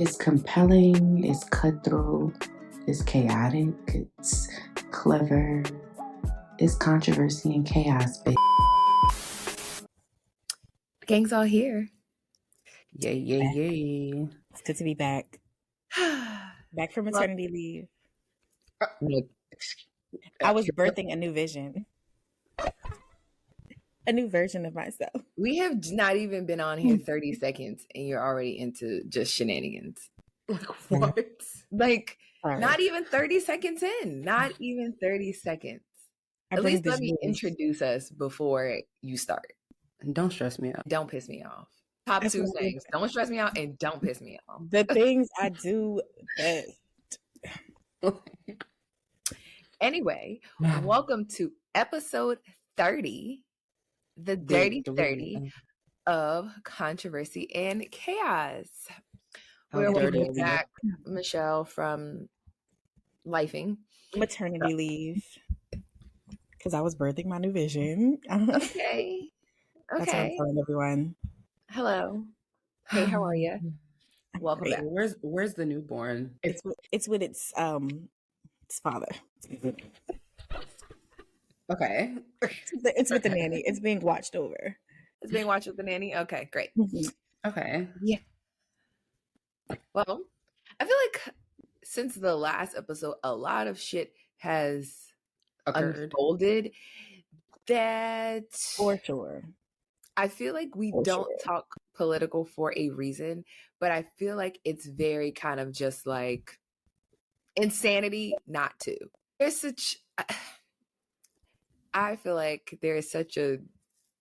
It's compelling, it's cutthroat, it's chaotic, it's clever, it's controversy and chaos, baby. Gang's all here. Yay. It's good to be back. Back from maternity leave. I was birthing a new vision. A new version of myself. We have not even been on here 30 seconds and you're already into just shenanigans. Like what? Like Right. not even 30 seconds in. Not even 30 seconds. At least let me introduce us before you start. And don't stress me out. Don't piss me off. Top two things. Don't stress me out and don't piss me off. The things I do best. Anyway, welcome to episode 30, the Dirty 30 of Controversy and Chaos. We're welcoming back Michelle from lifing. Maternity leave. Because I was birthing my new vision. Okay. That's what I'm telling everyone. Hello. Hey, how are you? Welcome back. Where's the newborn? It's with its father. Okay. It's with the nanny. It's being watched over. It's being watched with the nanny? Okay, great. Okay. Yeah. Well, I feel like since the last episode, a lot of shit has unfolded that for sure. I feel like we don't talk political for a reason, but I feel like it's very kind of just like insanity not to. I feel like there is such a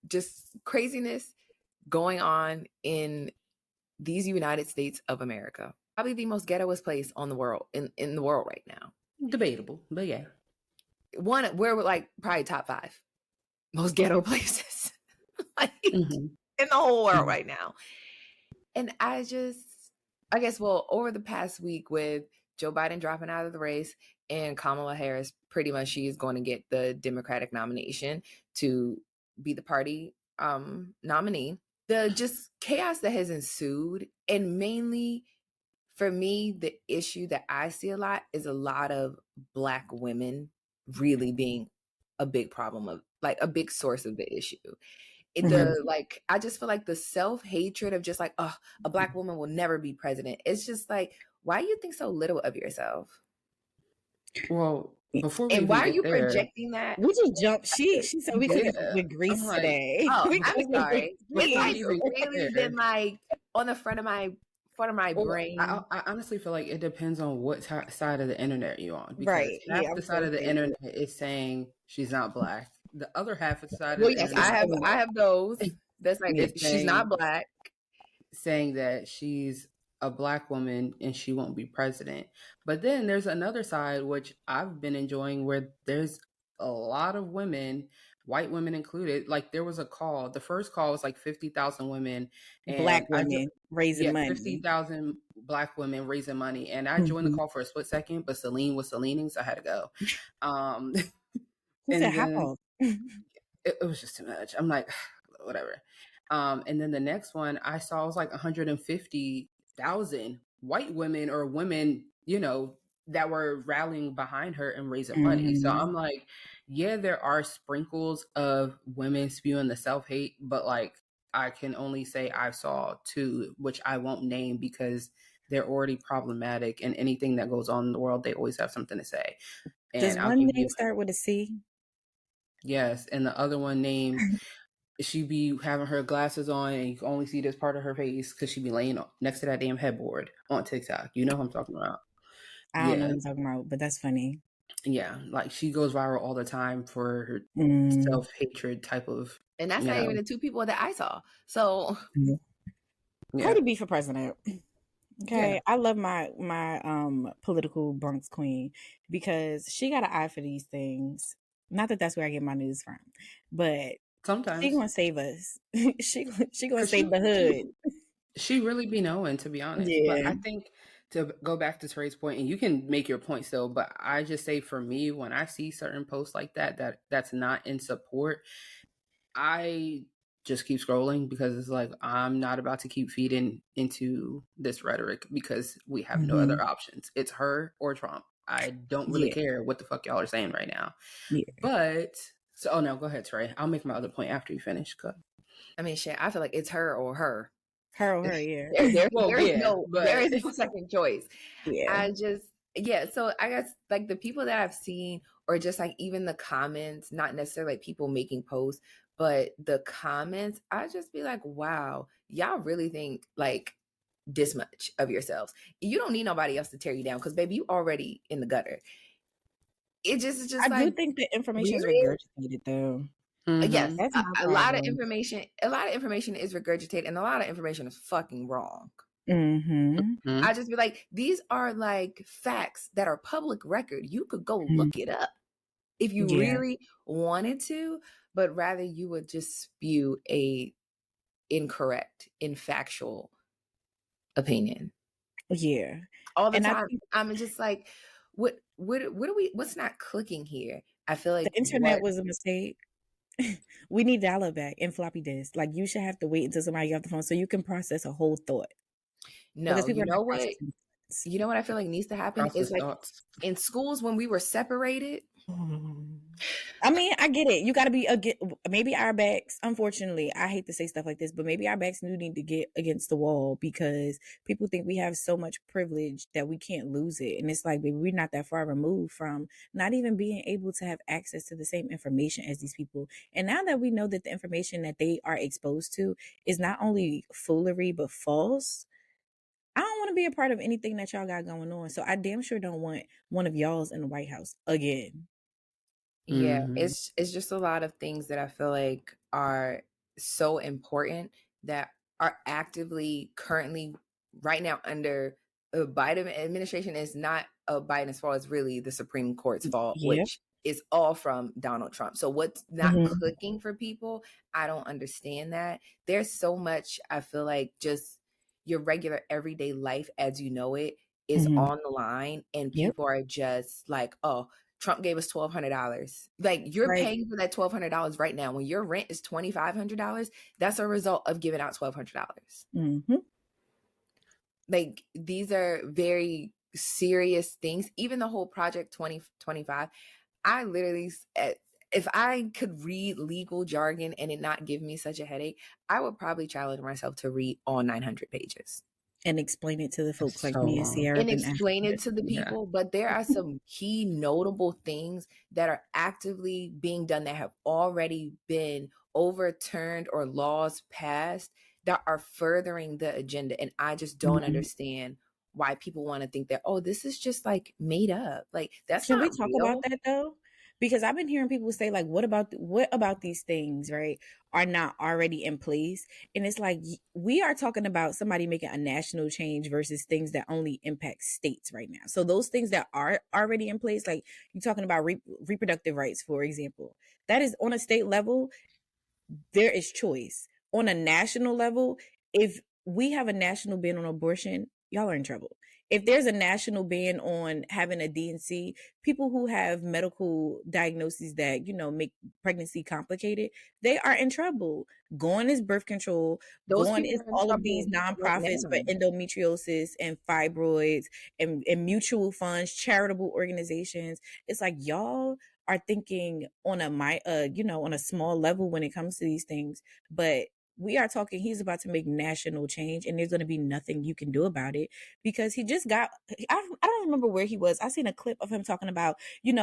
just craziness going on in these United States of America. Probably the most ghettoest place on the world in the world right now. Debatable, but yeah. We're like probably top 5 most ghetto places like in the whole world right now. And I guess over the past week with Joe Biden dropping out of the race and Kamala Harris, pretty much she is going to get the Democratic nomination to be the party nominee. The just chaos that has ensued, and mainly for me, the issue that I see a lot is a lot of Black women really being a big problem of like a big source of the issue. I just feel like the self-hatred of just like, oh, a Black woman will never be president. It's just like, why do you think so little of yourself? Well, before and why are you projecting that? We just jumped. She said we could with Greece today. Oh, I'm sorry. It's like really been like on the front of my brain. I honestly feel like it depends on what side of the internet you're on. Because right. half the side of the internet is saying she's not Black. The other half of the side of the internet, I have those. That's like she's not Black, saying that she's a Black woman and she won't be president. But then there's another side, which I've been enjoying, where there's a lot of women, white women included. Like there was a call. The first call was like 50,000 women. Black women raising money. 50,000 Black women raising money. And I joined the call for a split second, but Celine was Celining, so I had to go. Who said how? It was just too much. I'm like, whatever. And then the next one I saw was like 150,000 white women or women, that were rallying behind her and raising money. So I'm like, yeah, there are sprinkles of women spewing the self-hate, but like I can only say I saw 2, which I won't name because they're already problematic, and anything that goes on in the world, they always have something to say. And does one name start with a C? Yes, and the other one named she be having her glasses on and you can only see this part of her face because she be laying next to that damn headboard on TikTok. You know what I'm talking about. I don't know what I'm talking about, but that's funny. Yeah, like she goes viral all the time for her self-hatred type of. And that's not even the 2 people that I saw. So Cardi B for president. Okay, yeah. I love my political Bronx queen because she got an eye for these things. Not that that's where I get my news from, but sometimes she gonna save us. she gonna save the hood. She really be knowing, to be honest. Yeah. But I think to go back to Trey's point, and you can make your point still, but I just say for me, when I see certain posts like that's not in support, I just keep scrolling, because it's like, I'm not about to keep feeding into this rhetoric because we have no other options. It's her or Trump. I don't really care what the fuck y'all are saying right now. Yeah. But so, oh no, go ahead, Trey. I'll make my other point after you finish. Go. I mean, shit, I feel like it's her or her. Her or her, yeah. There is no second choice. Yeah. So I guess like the people that I've seen, or just like even the comments, not necessarily like people making posts, but the comments, I just be like, wow, y'all really think like this much of yourselves. You don't need nobody else to tear you down, because baby, you already in the gutter. It's just I do think the information is regurgitated though. Yes, a lot of information is regurgitated, and a lot of information is fucking wrong. I just be like, these are like facts that are public record. You could go look it up if you really wanted to, but rather you would just spew a incorrect, infactual opinion. Yeah, all the time. I'm just like, what's not clicking here? I feel like the internet was a mistake. We need dial-up back and floppy disk. Like, you should have to wait until somebody gets off the phone so you can process a whole thought. No, you know what? You know what I feel like needs to happen is like in schools when we were separated. I mean, I get it. You got to be maybe our backs. Unfortunately, I hate to say stuff like this, but maybe our backs do need to get against the wall, because people think we have so much privilege that we can't lose it. And it's like, baby, we're not that far removed from not even being able to have access to the same information as these people. And now that we know that the information that they are exposed to is not only foolery but false, I don't want to be a part of anything that y'all got going on. So I damn sure don't want one of y'all's in the White House again. Yeah, it's just a lot of things that I feel like are so important that are actively currently right now under a Biden administration. Is not a Biden's fault. It's really the Supreme Court's fault, which is all from Donald Trump. So what's not clicking for people, I don't understand that. There's so much, I feel like, just your regular everyday life as you know it is on the line, and people are just like, oh, Trump gave us $1,200. Like, you're paying for that $1,200 right now. When your rent is $2,500, that's a result of giving out $1,200. Like, these are very serious things. Even the whole Project 2025, I literally, if I could read legal jargon and it not give me such a headache, I would probably challenge myself to read all 900 pages. And explain it to the folks like me and Sierra. And explain it to the people. But there are some key notable things that are actively being done that have already been overturned or laws passed that are furthering the agenda. And I just don't understand why people want to think that, oh, this is just like made up. Like, that's not real. Can we talk about that though? Because I've been hearing people say, like, what about these things, right, are not already in place? And it's like, we are talking about somebody making a national change versus things that only impact states right now. So those things that are already in place, like you're talking about reproductive rights, for example, that is on a state level, there is choice. On a national level, if we have a national ban on abortion, y'all are in trouble. If there's a national ban on having a D&C, people who have medical diagnoses that, make pregnancy complicated, they are in trouble. Gone is birth control. Gone is all of these nonprofits for endometriosis and fibroids and mutual funds, charitable organizations. It's like, y'all are thinking on on a small level when it comes to these things, but we are talking, he's about to make national change, and there's going to be nothing you can do about it, because he just got, I don't remember where he was. I seen a clip of him talking about,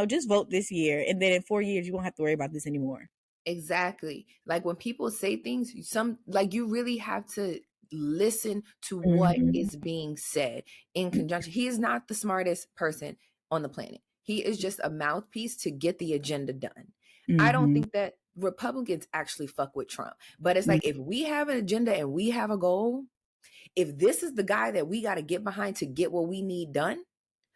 just vote this year, and then in 4 years, you won't have to worry about this anymore. Exactly. Like, when people say things, you really have to listen to what is being said in conjunction. He is not the smartest person on the planet. He is just a mouthpiece to get the agenda done. I don't think that Republicans actually fuck with Trump, but it's like, if we have an agenda and we have a goal, if this is the guy that we got to get behind to get what we need done,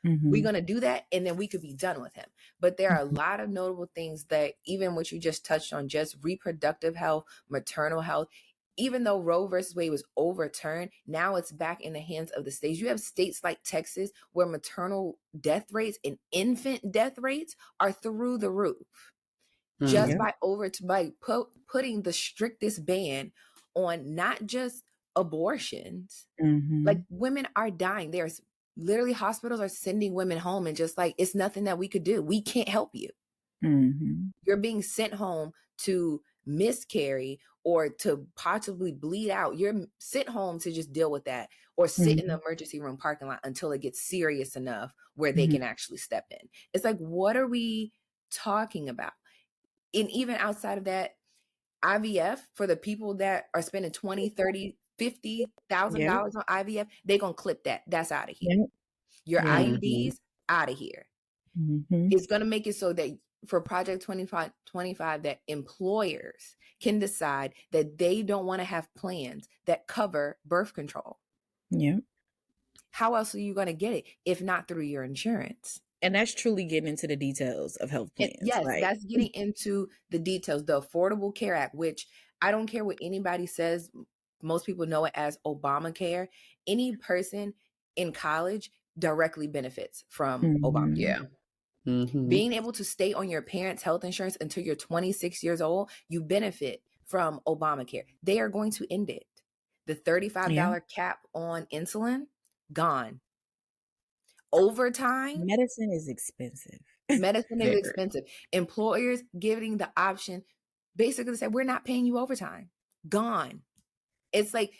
we're going to do that, and then we could be done with him. But there are a lot of notable things that, even what you just touched on, just reproductive health, maternal health, even though Roe versus Wade was overturned, now it's back in the hands of the states. You have states like Texas where maternal death rates and infant death rates are through the roof. just by putting the strictest ban on not just abortions. Like, women are dying. There's literally hospitals are sending women home and just like, it's nothing that we could do. We can't help you. You're being sent home to miscarry or to possibly bleed out. You're sent home to just deal with that or sit in the emergency room parking lot until it gets serious enough where they can actually step in. It's like, what are we talking about? And even outside of that, IVF, for the people that are spending $20, $30, $50,000 on IVF, they're going to clip that. That's out of here. Your IUDs, out of here. It's going to make it so that for Project 25, that employers can decide that they don't want to have plans that cover birth control. How else are you going to get it if not through your insurance? And that's truly getting into the details of health plans. Yes, that's getting into the details. The Affordable Care Act, which I don't care what anybody says, most people know it as Obamacare. Any person in college directly benefits from Obamacare. Being able to stay on your parents' health insurance until you're 26 years old, you benefit from Obamacare. They are going to end it. The $35 cap on insulin, gone. Overtime. Medicine is expensive. Employers giving the option basically say, we're not paying you overtime. Gone. It's like,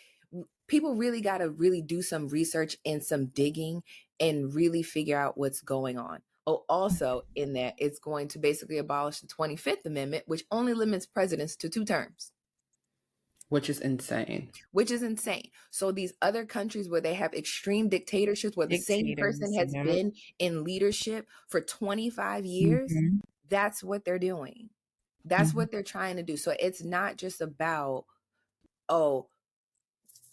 people really got to really do some research and some digging and really figure out what's going on. Oh, also in that, it's going to basically abolish the 25th Amendment, which only limits presidents to 2 terms. Which is insane. So these other countries where they have extreme dictatorships, where the same person has been in leadership for 25 years, that's what they're doing. That's what they're trying to do. So it's not just about, oh,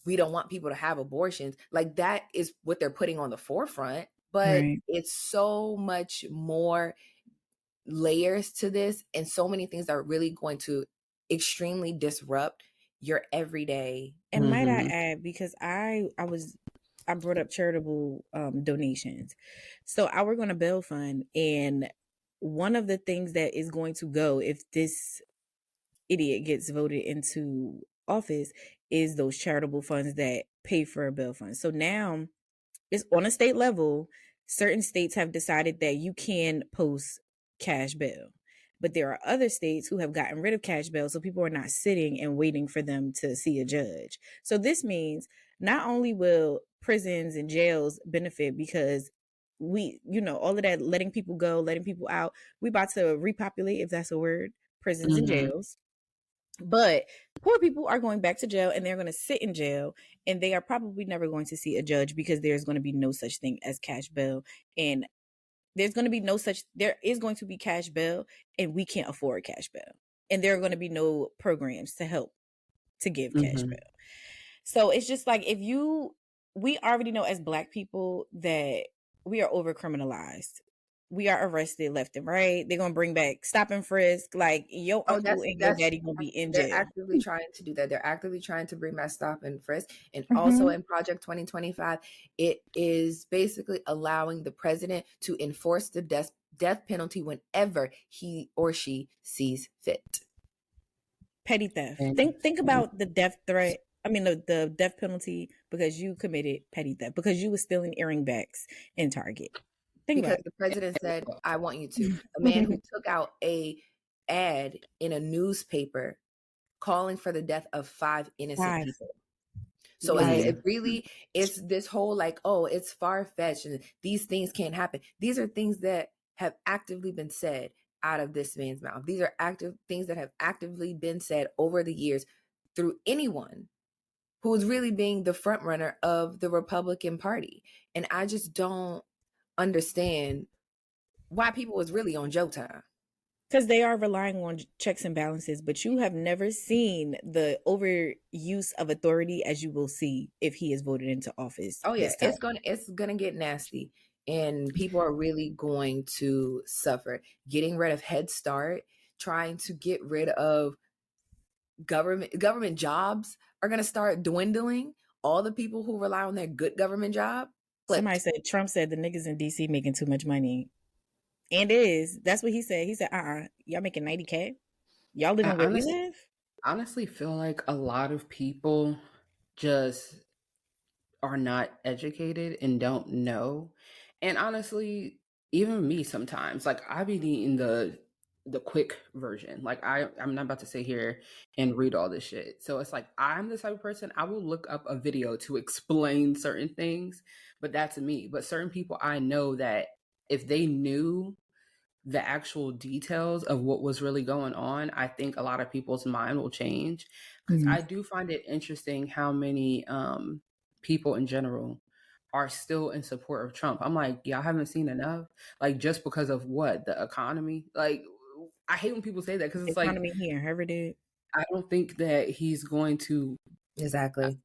we don't want people to have abortions. Like, that is what they're putting on the forefront. But it's so much more layers to this, and so many things that are really going to extremely disrupt your everyday. And might I add, because I brought up charitable donations. So I work on a bail fund, and one of the things that is going to go if this idiot gets voted into office is those charitable funds that pay for a bail fund. So now it's on a state level. Certain states have decided that you can post cash bail, but there are other states who have gotten rid of cash bail, so people are not sitting and waiting for them to see a judge. So this means not only will prisons and jails benefit because we, all of that letting people go, letting people out, we about to repopulate, if that's a word, prisons and jails. But poor people are going back to jail, and they're going to sit in jail, and they are probably never going to see a judge because there's going to be no such thing as cash bail. And there is going to be cash bail, and we can't afford cash bail. And there are going to be no programs to help to give cash bail. So it's just like, we already know as Black people that we are over criminalized. We are arrested left and right. They're going to bring back stop and frisk. Like, your uncle and your daddy going to be in jail. They're actively trying to do that. They're actively trying to bring back stop and frisk. And also in Project 2025, it is basically allowing the president to enforce the death penalty whenever he or she sees fit. Petty theft. Think about the death threat. I mean, the death penalty because you committed petty theft, because you were stealing earring backs in Target. Because the president said, I want you to. A man who took out a ad in a newspaper calling for the death of 5 innocent people. So it's this whole like, oh, it's far-fetched and these things can't happen. These are things that have actively been said out of this man's mouth. These are things that have actively been said over the years through anyone who is really being the front runner of the Republican Party. And I just don't understand why people was really on Joe time. Because they are relying on checks and balances, but you have never seen the overuse of authority as you will see if he is voted into office. Oh yeah, it's gonna get nasty, and people are really going to suffer. Getting rid of Head Start, trying to get rid of government jobs are gonna start dwindling. All the people who rely on their good government job. Somebody said Trump said the niggas in DC making too much money. And is. That's what he said. He said, y'all making 90K? Y'all living where we live? Honestly feel like a lot of people just are not educated and don't know. And honestly, even me sometimes, like I be needing the quick version. Like I'm not about to sit here and read all this shit. So it's like I'm the type of person, I will look up a video to explain certain things, but that's me. But certain people I know that if they knew the actual details of what was really going on, I think a lot of people's mind will change. Because I do find it interesting how many people in general are still in support of Trump. I'm like, y'all haven't seen enough? Like, just because of what? The economy? Like, I hate when people say that because it's economy like, here, ever did. I don't think that he's going to. Exactly.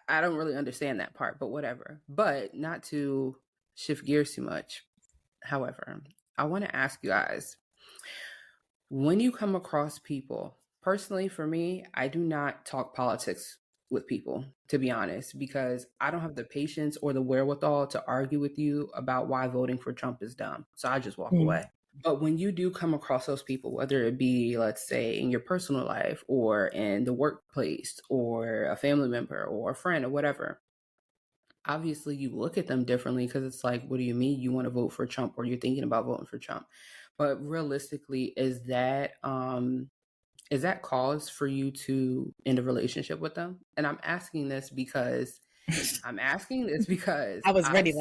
I don't really understand that part, but whatever. But not to shift gears too much. However, I want to ask you guys, when you come across people, personally for me, I do not talk politics with people, to be honest, because I don't have the patience or the wherewithal to argue with you about why voting for Trump is dumb. So I just walk away. But when you do come across those people, whether it be, let's say, in your personal life or in the workplace or a family member or a friend or whatever, obviously you look at them differently because it's like, what do you mean you want to vote for Trump or you're thinking about voting for Trump? But realistically, is that cause for you to end a relationship with them? And I'm asking this because I was ready.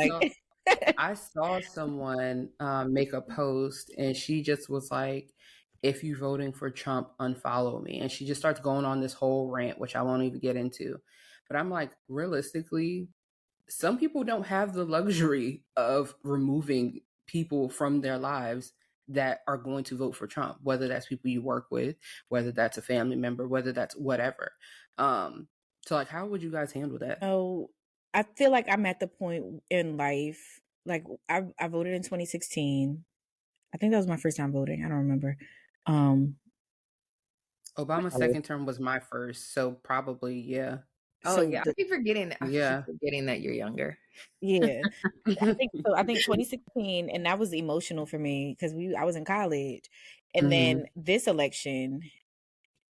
I saw someone make a post and she just was like, if you're voting for Trump, unfollow me. And she just starts going on this whole rant, which I won't even get into. But I'm like, realistically, some people don't have the luxury of removing people from their lives that are going to vote for Trump, whether that's people you work with, whether that's a family member, whether that's whatever. So like, how would you guys handle that? Oh, I feel like I'm at the point in life, like I voted in 2016. I think that was my first time voting. I don't remember. Obama's second term was my first, so probably, yeah. Oh, yeah. I keep forgetting that you're younger. Yeah. I think 2016, and that was emotional for me because I was in college. And then this election,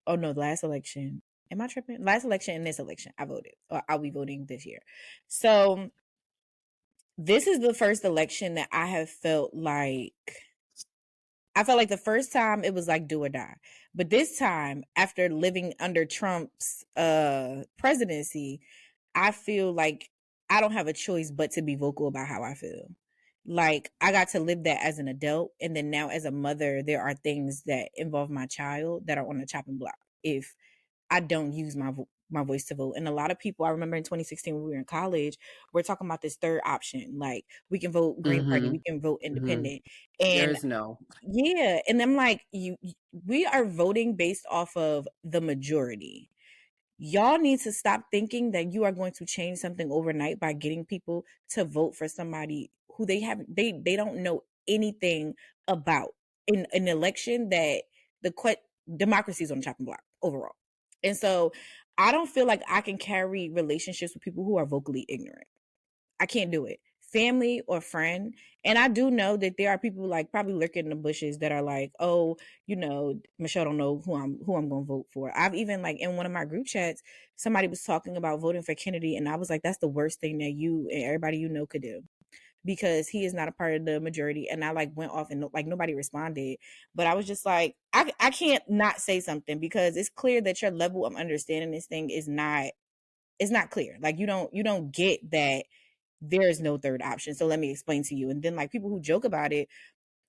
the last election. Am I tripping? Last election and this election, I voted. Or I'll be voting this year. So this is the first election that I have felt like the first time it was like do or die. But this time, after living under Trump's presidency, I feel like I don't have a choice but to be vocal about how I feel. Like I got to live that as an adult, and then now as a mother, there are things that involve my child that are on the chopping block if I don't use my voice to vote. And a lot of people, I remember in 2016 when we were in college, we're talking about this third option, like we can vote Green Party, we can vote Independent, and there's no. Yeah, and I'm like, we are voting based off of the majority. Y'all need to stop thinking that you are going to change something overnight by getting people to vote for somebody who they don't know anything about in an election that democracy is on the chopping block overall. And so I don't feel like I can carry relationships with people who are vocally ignorant. I can't do it. Family or friend. And I do know that there are people like probably lurking in the bushes that are like, oh, Michelle don't know who I'm gonna vote for. I've even like in one of my group chats, somebody was talking about voting for Kennedy, and I was like, that's the worst thing that you and everybody could do. Because he is not a part of the majority. And I like went off and like nobody responded. But I was just like, I can't not say something because it's clear that your level of understanding this thing is not clear. Like you don't get that there is no third option. So let me explain to you. And then like people who joke about it,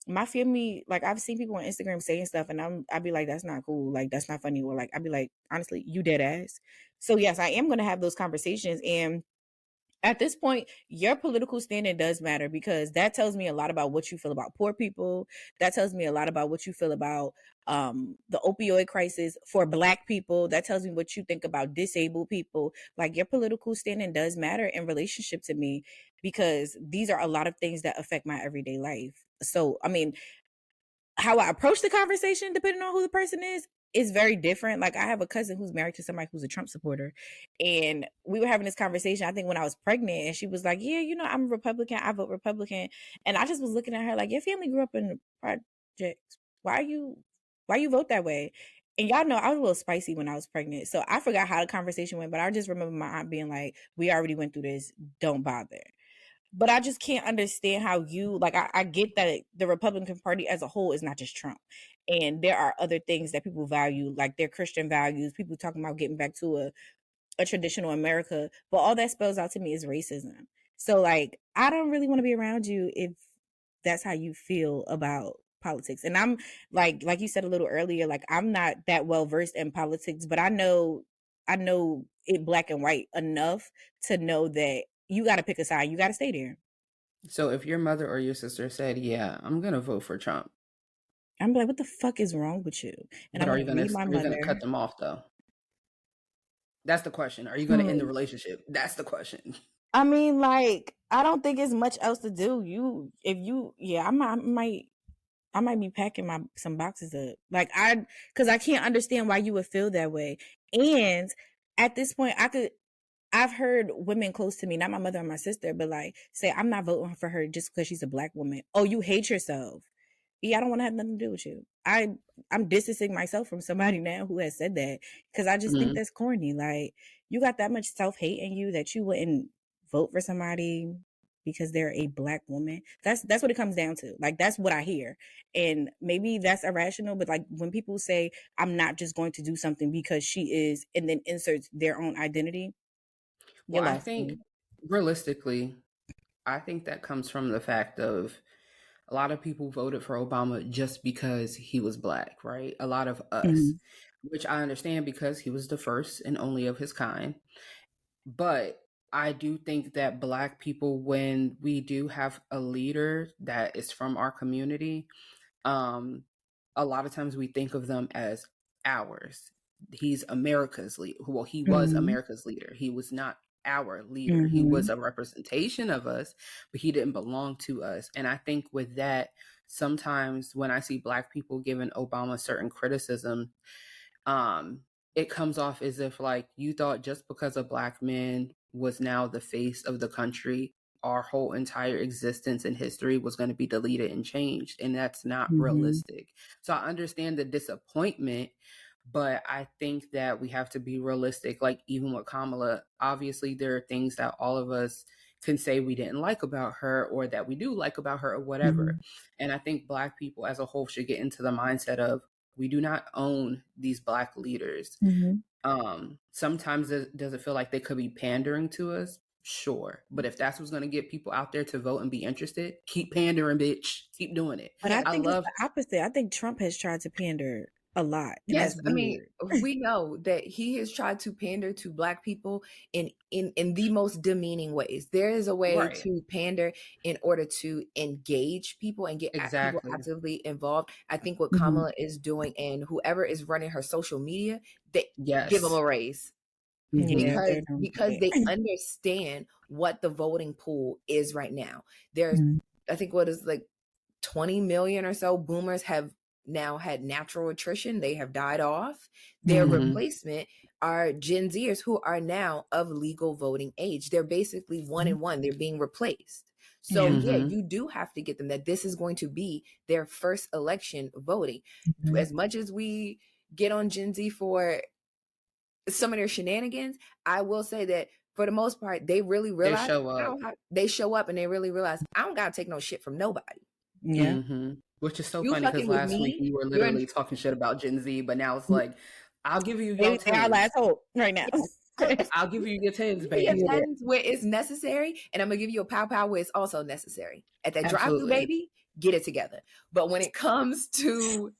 my family, like I've seen people on Instagram saying stuff and I'd be like, that's not cool. Like that's not funny. Or like, I'd be like, honestly, you dead ass. So yes, I am going to have those conversations. And at this point, your political standing does matter because that tells me a lot about what you feel about poor people. That tells me a lot about what you feel about the opioid crisis for Black people. That tells me what you think about disabled people. Like your political standing does matter in relationship to me because these are a lot of things that affect my everyday life. So, I mean, how I approach the conversation, depending on who the person is, it's very different. Like, I have a cousin who's married to somebody who's a Trump supporter, and we were having this conversation, I think, when I was pregnant, and she was like, yeah, you know, I'm a Republican, I vote Republican. And I just was looking at her like, your family grew up in the projects. Why you vote that way? And y'all know I was a little spicy when I was pregnant, so I forgot how the conversation went, but I just remember my aunt being like, we already went through this, don't bother. But I just can't understand how you, like, I get that the Republican Party as a whole is not just Trump. And there are other things that people value, like their Christian values, people talking about getting back to a traditional America. But all that spells out to me is racism. So, like, I don't really want to be around you if that's how you feel about politics. And I'm like you said a little earlier, like, I'm not that well versed in politics, but I know it black and white enough to know that you got to pick a side. You got to stay there. So if your mother or your sister said, yeah, I'm going to vote for Trump, I'm like, what the fuck is wrong with you? And but I'm are you going going to cut them off, though? That's the question. Are you going to end the relationship? That's the question. I mean, like, I don't think it's much else to do. I might be packing some boxes up. Like, because I can't understand why you would feel that way. And at this point, I've heard women close to me, not my mother or my sister, but like, say, I'm not voting for her just because she's a black woman. Oh, you hate yourself. Yeah, I don't want to have nothing to do with you. I'm distancing myself from somebody now who has said that, because I just think that's corny. Like, you got that much self-hate in you that you wouldn't vote for somebody because they're a black woman. That's what it comes down to. Like, that's what I hear. And maybe that's irrational, but like, when people say, I'm not just going to do something because she is, and then inserts their own identity. Well, I think realistically, I think that comes from the fact of a lot of people voted for Obama just because he was black, right? A lot of us, which I understand because he was the first and only of his kind. But I do think that black people, when we do have a leader that is from our community, a lot of times we think of them as ours. He's America's leader. Well, he was America's leader. He was not our leader. He was a representation of us, but he didn't belong to us. And I think with that, sometimes when I see black people giving Obama certain criticism, it comes off as if, like, you thought just because a black man was now the face of the country, our whole entire existence and history was going to be deleted and changed. And that's not realistic. So I understand the disappointment, but I think that we have to be realistic. Like, even with Kamala, obviously there are things that all of us can say we didn't like about her, or that we do like about her, or whatever. And I think black people as a whole should get into the mindset of, we do not own these black leaders. Sometimes does it feel like they could be pandering to us? Sure. But if that's what's going to get people out there to vote and be interested, keep pandering, bitch. Keep doing it. But I think it's the opposite. I think Trump has tried to pander a lot. Yes, I mean, we know that he has tried to pander to black people in the most demeaning ways. There is a way to pander in order to engage people and get people actively involved. I think what Kamala is doing, and whoever is running her social media, they give them a raise. Because they understand what the voting pool is right now. There's, I think, what is like 20 million or so boomers have now had natural attrition. They have died off. Their replacement are Gen Zers who are now of legal voting age. They're basically one and one. They're being replaced. So you do have to get them that this is going to be their first election voting. As much as we get on Gen Z for some of their shenanigans, I will say that for the most part, they really realize they show up and they really realize, I don't gotta take no shit from nobody. Which is so funny, because last week you were literally talking shit about Gen Z, but now it's like, I'll give you your 10s. Our last hope right now. I'll give you your 10s, baby. Your 10s where it's necessary, and I'm gonna give you a pow where it's also necessary. At that drive-thru, baby, get it together. But when it comes to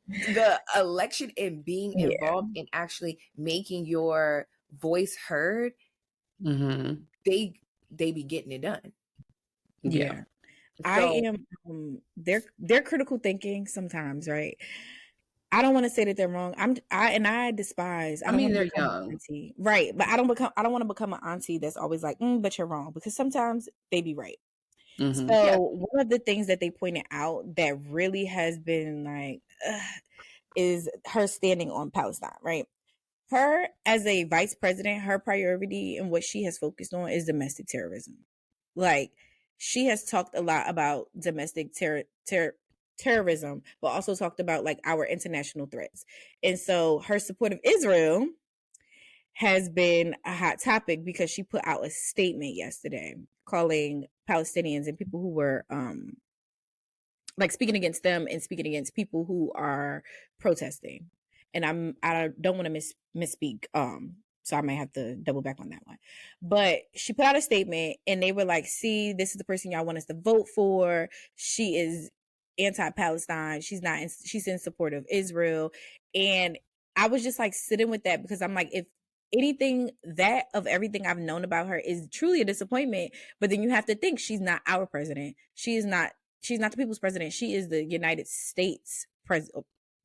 the election and being involved in actually making your voice heard, they be getting it done. So, I am they're critical thinking sometimes, right? I don't want to say that they're wrong. I despise. I mean, they're young, auntie, right? But I don't want to become an auntie that's always like, but you're wrong, because sometimes they be right. So one of the things that they pointed out that really has been like, is her standing on Palestine, right? Her, as a vice president, her priority and what she has focused on is domestic terrorism. Like, she has talked a lot about domestic terrorism, but also talked about like our international threats. And so her support of Israel has been a hot topic because she put out a statement yesterday calling Palestinians and people who were like speaking against them and speaking against people who are protesting. And I don't want to misspeak. So I might have to double back on that one. But she put out a statement and they were like, see, this is the person y'all want us to vote for. She is anti-Palestine. She's in support of Israel. And I was just like sitting with that because I'm like, if anything, that of everything I've known about her is truly a disappointment. But then you have to think she's not our president. She's not the people's president. She is the United States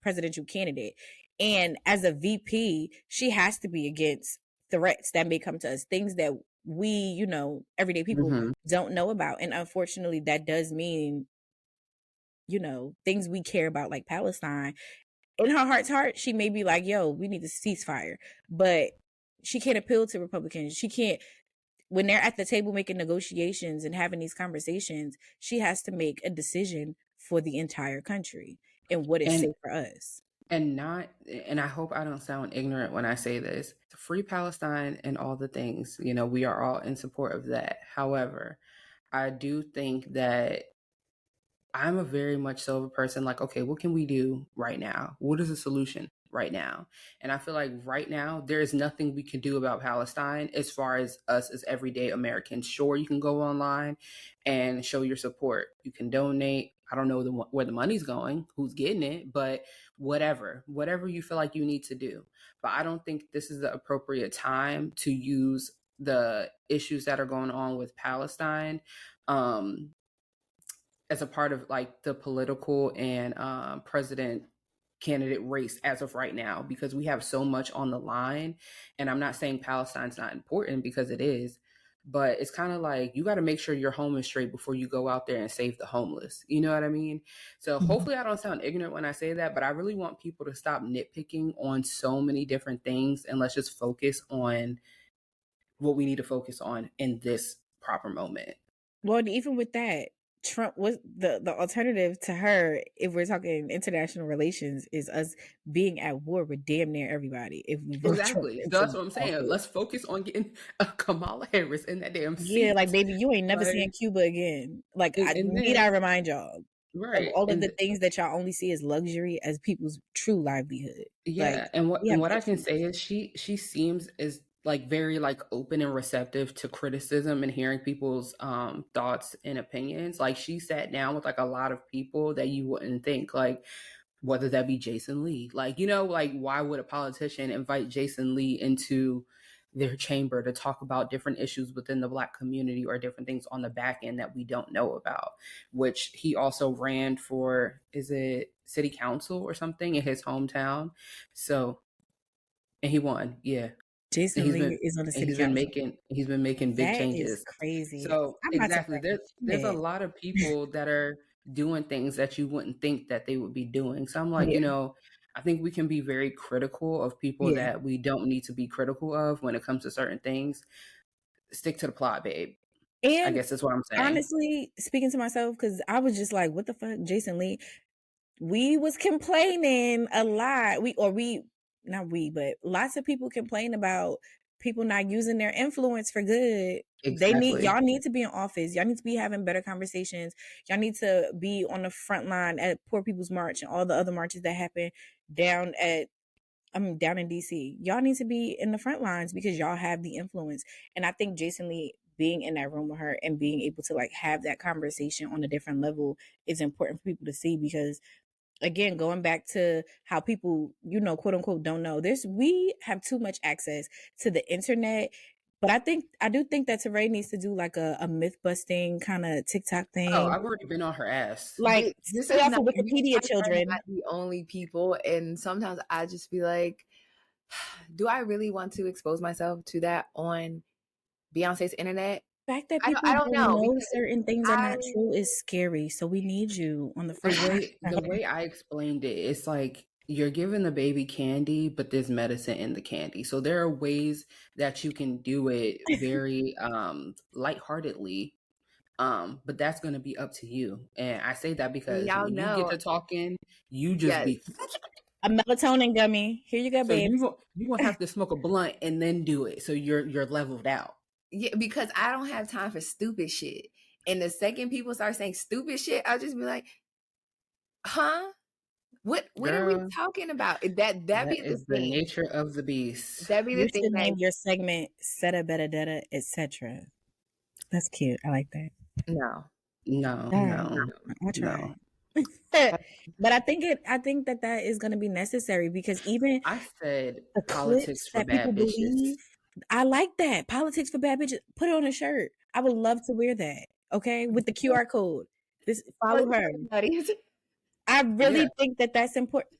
presidential candidate. And as a VP, she has to be against threats that may come to us, things that we, everyday people don't know about. And unfortunately, that does mean, things we care about, like Palestine. In her heart's heart, she may be like, yo, we need to ceasefire. But she can't appeal to Republicans. She can't, when they're at the table making negotiations and having these conversations, she has to make a decision for the entire country and what is safe for us. And I hope I don't sound ignorant when I say this, free Palestine and all the things, we are all in support of that. However, I do think that I'm a very much so of a person like, okay, what can we do right now? What is the solution right now? And I feel like right now, there is nothing we can do about Palestine as far as us as everyday Americans. Sure, you can go online and show your support. You can donate. I don't know where the money's going, who's getting it, but whatever you feel like you need to do. But I don't think this is the appropriate time to use the issues that are going on with Palestine as a part of like the political and president candidate race as of right now, because we have so much on the line. And I'm not saying Palestine's not important, because it is, but it's kind of like you got to make sure your home is straight before you go out there and save the homeless. You know what I mean? So hopefully I don't sound ignorant when I say that, but I really want people to stop nitpicking on so many different things and let's just focus on what we need to focus on in this proper moment. Well, even with that, Trump was the alternative to her, if we're talking international relations, is us being at war with damn near everybody. If we exactly, so that's what I'm saying. Let's focus on getting Kamala Harris in that damn seat. Yeah, like baby, you ain't never seeing Cuba again. Like I remind y'all, right? Of all of the things that y'all only see as luxury as people's true livelihood. Yeah, like, and what I can say is she seems as like very like open and receptive to criticism and hearing people's thoughts and opinions. Like she sat down with like a lot of people that you wouldn't think, like whether that be Jason Lee, like, like why would a politician invite Jason Lee into their chamber to talk about different issues within the Black community or different things on the back end that we don't know about, which he also ran for, is it city council or something in his hometown? So, and he won. Yeah. Jason Lee is on the city council. He's been making big changes. That is crazy. So exactly, there's a lot of people that are doing things that you wouldn't think that they would be doing. So I'm like, I think we can be very critical of people that we don't need to be critical of when it comes to certain things. Stick to the plot, babe. And I guess that's what I'm saying. Honestly, speaking to myself, because I was just like, what the fuck, Jason Lee? We was complaining a lot. But lots of people complain about people not using their influence for good. Exactly. Y'all need to be in office. Y'all need to be having better conversations. Y'all need to be on the front line at Poor People's March and all the other marches that happen down in DC. Y'all need to be in the front lines because y'all have the influence. And I think Jason Lee being in that room with her and being able to like have that conversation on a different level is important for people to see, because again, going back to how people, quote unquote, don't know, we have too much access to the internet. But I do think that Teray needs to do like a myth busting kind of TikTok thing. Oh, I've already been on her ass. Like this is not Wikipedia children. Not the only people, and sometimes I just be like, do I really want to expose myself to that on Beyonce's internet? The fact that people I don't know certain things are not true is scary. So we need you on the front. The way I explained it, it's like you're giving the baby candy, but there's medicine in the candy. So there are ways that you can do it very lightheartedly. But that's going to be up to you. And I say that because y'all when you know, get to talking, you just be a melatonin gummy. Here you go, so babe. you gonna have to smoke a blunt and then do it. So you're leveled out. Yeah, because I don't have time for stupid shit. And the second people start saying stupid shit, I'll just be like, huh? What are we Girl, talking about? That that be the is the thing. nature of the beast. That be the You thing. should name your segment "Seta Beta Detta," etc. That's cute. I like that. No. I'll try. But I think that is going to be necessary because even I said the politics clips for that people bad bitches. believe, I like that. Politics for bad bitches. Put it on a shirt. I would love to wear that. Okay, with the QR code. This follow her. I really think that that's important.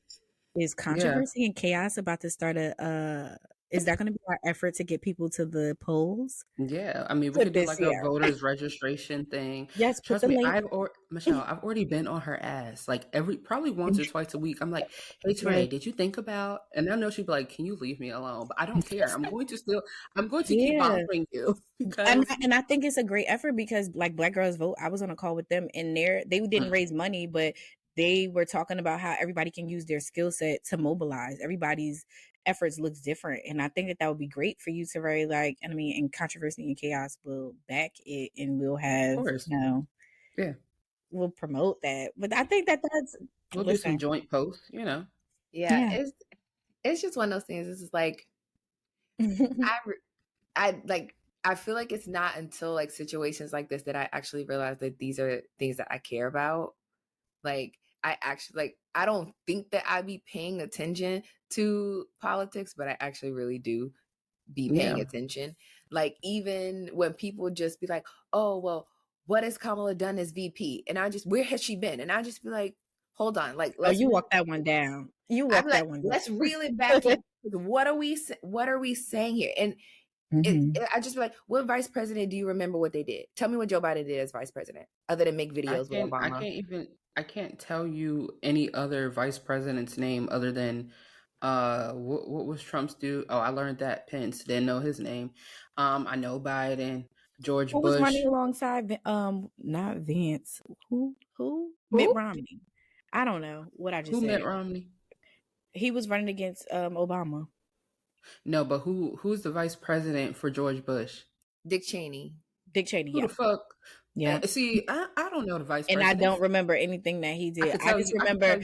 Is controversy and chaos about to start is that going to be our effort to get people to the polls? Yeah, I mean, we could do like a voters registration thing. Yes, trust me. Michelle, I've already been on her ass like probably once or twice a week. I'm like, hey Trey, did you think about? And I know she'd be like, can you leave me alone? But I don't care. I'm going to keep bothering you because and I think it's a great effort because like Black Girls Vote, I was on a call with them and they didn't raise money, but they were talking about how everybody can use their skill set to mobilize. Everybody's efforts looks different. And I think that would be great for you to very and controversy and chaos will back it and we'll have, we'll promote that. But I think we'll do some joint posts, Yeah. It's just one of those things. This is like, I feel like it's not until like situations like this that I actually realize that these are things that I care about. Like, I don't think that I'd be paying attention to politics, but I actually really do be paying attention. Like, even when people just be like, oh, well, what has Kamala done as VP? And where has she been? And I just be like, hold on. Like, you walk that one down. Let's reel it back in. What are we saying here? And I just be like, what vice president do you remember what they did? Tell me what Joe Biden did as vice president, other than make videos with Obama. I can't tell you any other vice president's name other than what was Trump's do? Oh, I learned that Pence. Didn't know his name. I know Biden, George Bush. Who was running alongside not Vince. Who? Mitt Romney. I don't know what I just said. Mitt Romney? He was running against Obama. No, but who's the vice president for George Bush? Dick Cheney. Who the fuck? Yeah. See, I don't know the vice and president. I don't remember anything that he did. I just remember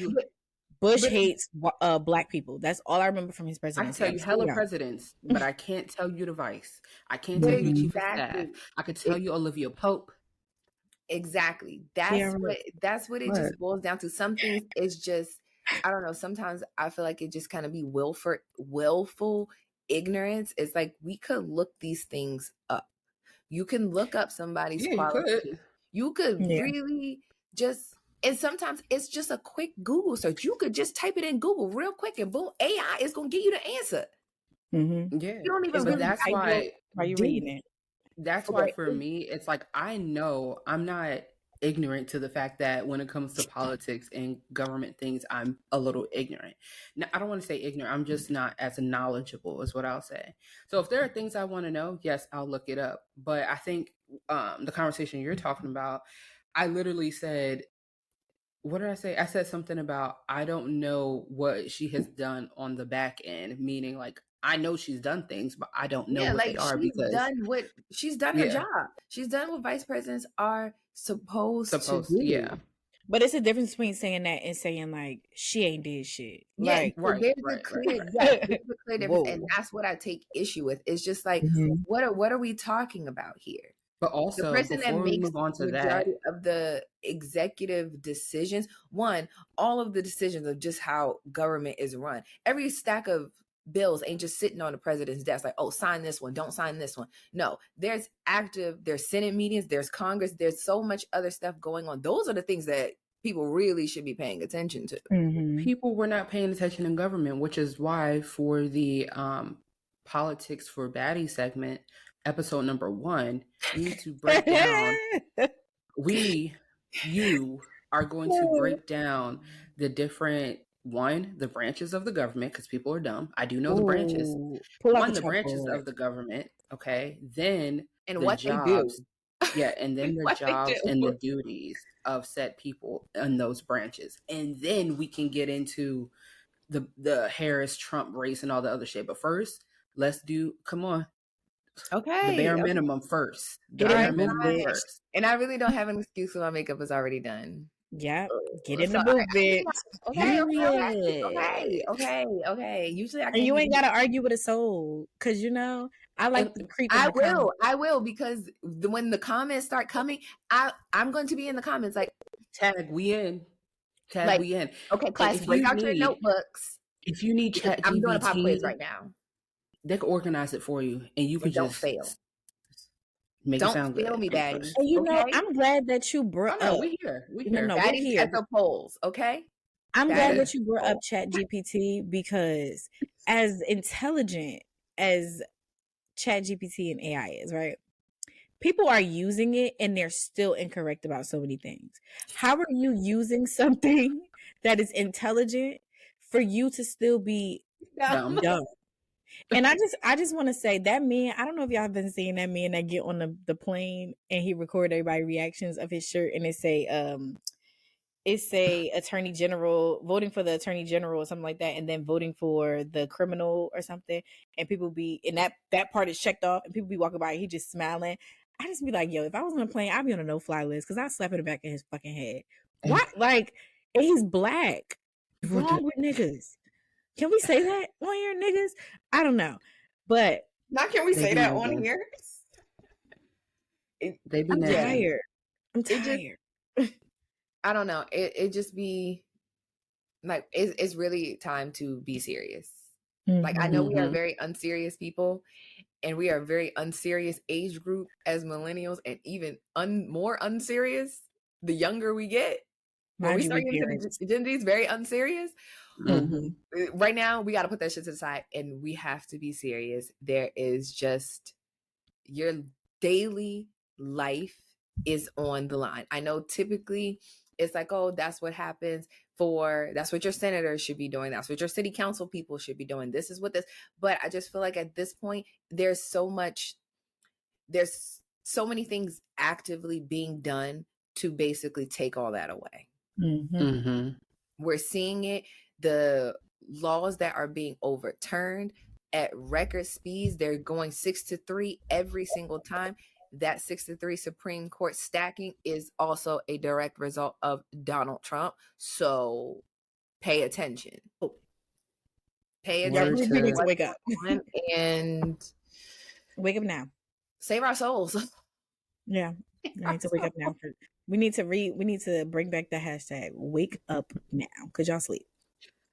Bush hates Black people. That's all I remember from his presidency. I can tell you hella presidents, but I can't tell you the vice. I can't tell you the chief of staff. I could tell you Olivia Pope. Exactly. That's what it just boils down to. Some things is just, I don't know. Sometimes I feel like it just kind of be willful ignorance. It's like we could look these things up. You can look up somebody's qualifications. You could really just, and sometimes it's just a quick Google search. You could just type it in Google real quick and boom, AI is going to give you the answer. Mm-hmm. Yeah. You don't even really that's why you reading it. That's why for me, it's like, I know I'm not ignorant to the fact that when it comes to politics and government things, I'm a little ignorant. Now, I don't want to say ignorant. I'm just not as knowledgeable is what I'll say. So if there are things I want to know, yes, I'll look it up. But I think the conversation you're talking about, I literally said, what did I say? I said something about, I don't know what she has done on the back end, meaning like, I know she's done things, but I don't know what they are because she's done her job. She's done what vice presidents are supposed to do. Yeah. But it's a difference between saying that and saying like she ain't did shit. Yeah, like, there's a clear difference, and that's what I take issue with. It's just like, what are we talking about here? But also, the person that makes move on to the majority of the executive decisions, all of the decisions of just how government is run, every stack of bills ain't just sitting on the president's desk like, oh, sign this one, don't sign this one. No, there's Senate meetings, there's Congress, there's so much other stuff going on. Those are the things that people really should be paying attention to. People were not paying attention in government, which is why for the Politics for Baddie segment, episode number 1, we need to break down you are going to break down the different one, the branches of the government, because people are dumb. I do know the branches. Pull out One, the the branches chalkboard. of the government. Okay. Then And the what jobs. they do. Yeah. And then the What they jobs do. and the duties of said people in those branches. And then we can get into the Harris Trump race and all the other shit. But first, let's do, come on. Okay. The bare minimum first. The Get in bare the booth, minimum bitch. first. And I really don't have an excuse when my makeup is already done. Yep. Get in the booth, bitch. Okay. Usually I And can't. you ain't gotta argue with a soul, because you know I like the creep. In the comments. I will, because when the comments start coming, I'm going to be in the comments like tag we in. Tag like, we in. Okay, class, break out your notebooks. If you need ChatGPT, I'm doing a pop quiz right now. They can organize it for you, and you can don't just fail. Make don't it sound fail good. me, Daddy. And you know, Okay? I'm glad that you brought up. We here. We no, here. no, Daddy's we're here. at the polls. Okay. I'm glad that you brought up ChatGPT, because as intelligent as ChatGPT and AI is, right? People are using it and they're still incorrect about so many things. How are you using something that is intelligent for you to still be dumb? And I just want to say that man, I don't know if y'all have been seeing that man that get on the plane and he record everybody's reactions of his shirt, and it say attorney general, voting for the attorney general or something like that, and then voting for the criminal or something, and people be, and that part is checked off, and people be walking by, he just smiling. I just be like, yo, if I was on a plane, I'd be on a no-fly list, because I'd slap in the back of his fucking head. What? Like, and he's black. What's wrong with niggas? Can we say that on here, niggas? I don't know, but not can we say that on here? I'm tired. I'm tired. I don't know. It just be like it's really time to be serious. Mm-hmm. Like I know we are very unserious people, and we are a very unserious age group as millennials, and even more unserious the younger we get. When we start getting to Gen Z's very unserious. Mm-hmm. Right now, we got to put that shit to the side, and we have to be serious. There is just your daily life is on the line. I know typically it's like, oh, that's what happens that's what your senators should be doing. That's what your city council people should be doing. This is what this, but I just feel like at this point, there's so many things actively being done to basically take all that away. We're seeing it. The laws that are being overturned at record speeds, they're going 6-3 every single time. That 6-3 Supreme Court stacking is also a direct result of Donald Trump. So pay attention. Pay attention. We need to wake up. And wake up now. Save our souls. Yeah. We need to wake up now. We need to bring back the hashtag wake up now, because y'all sleep.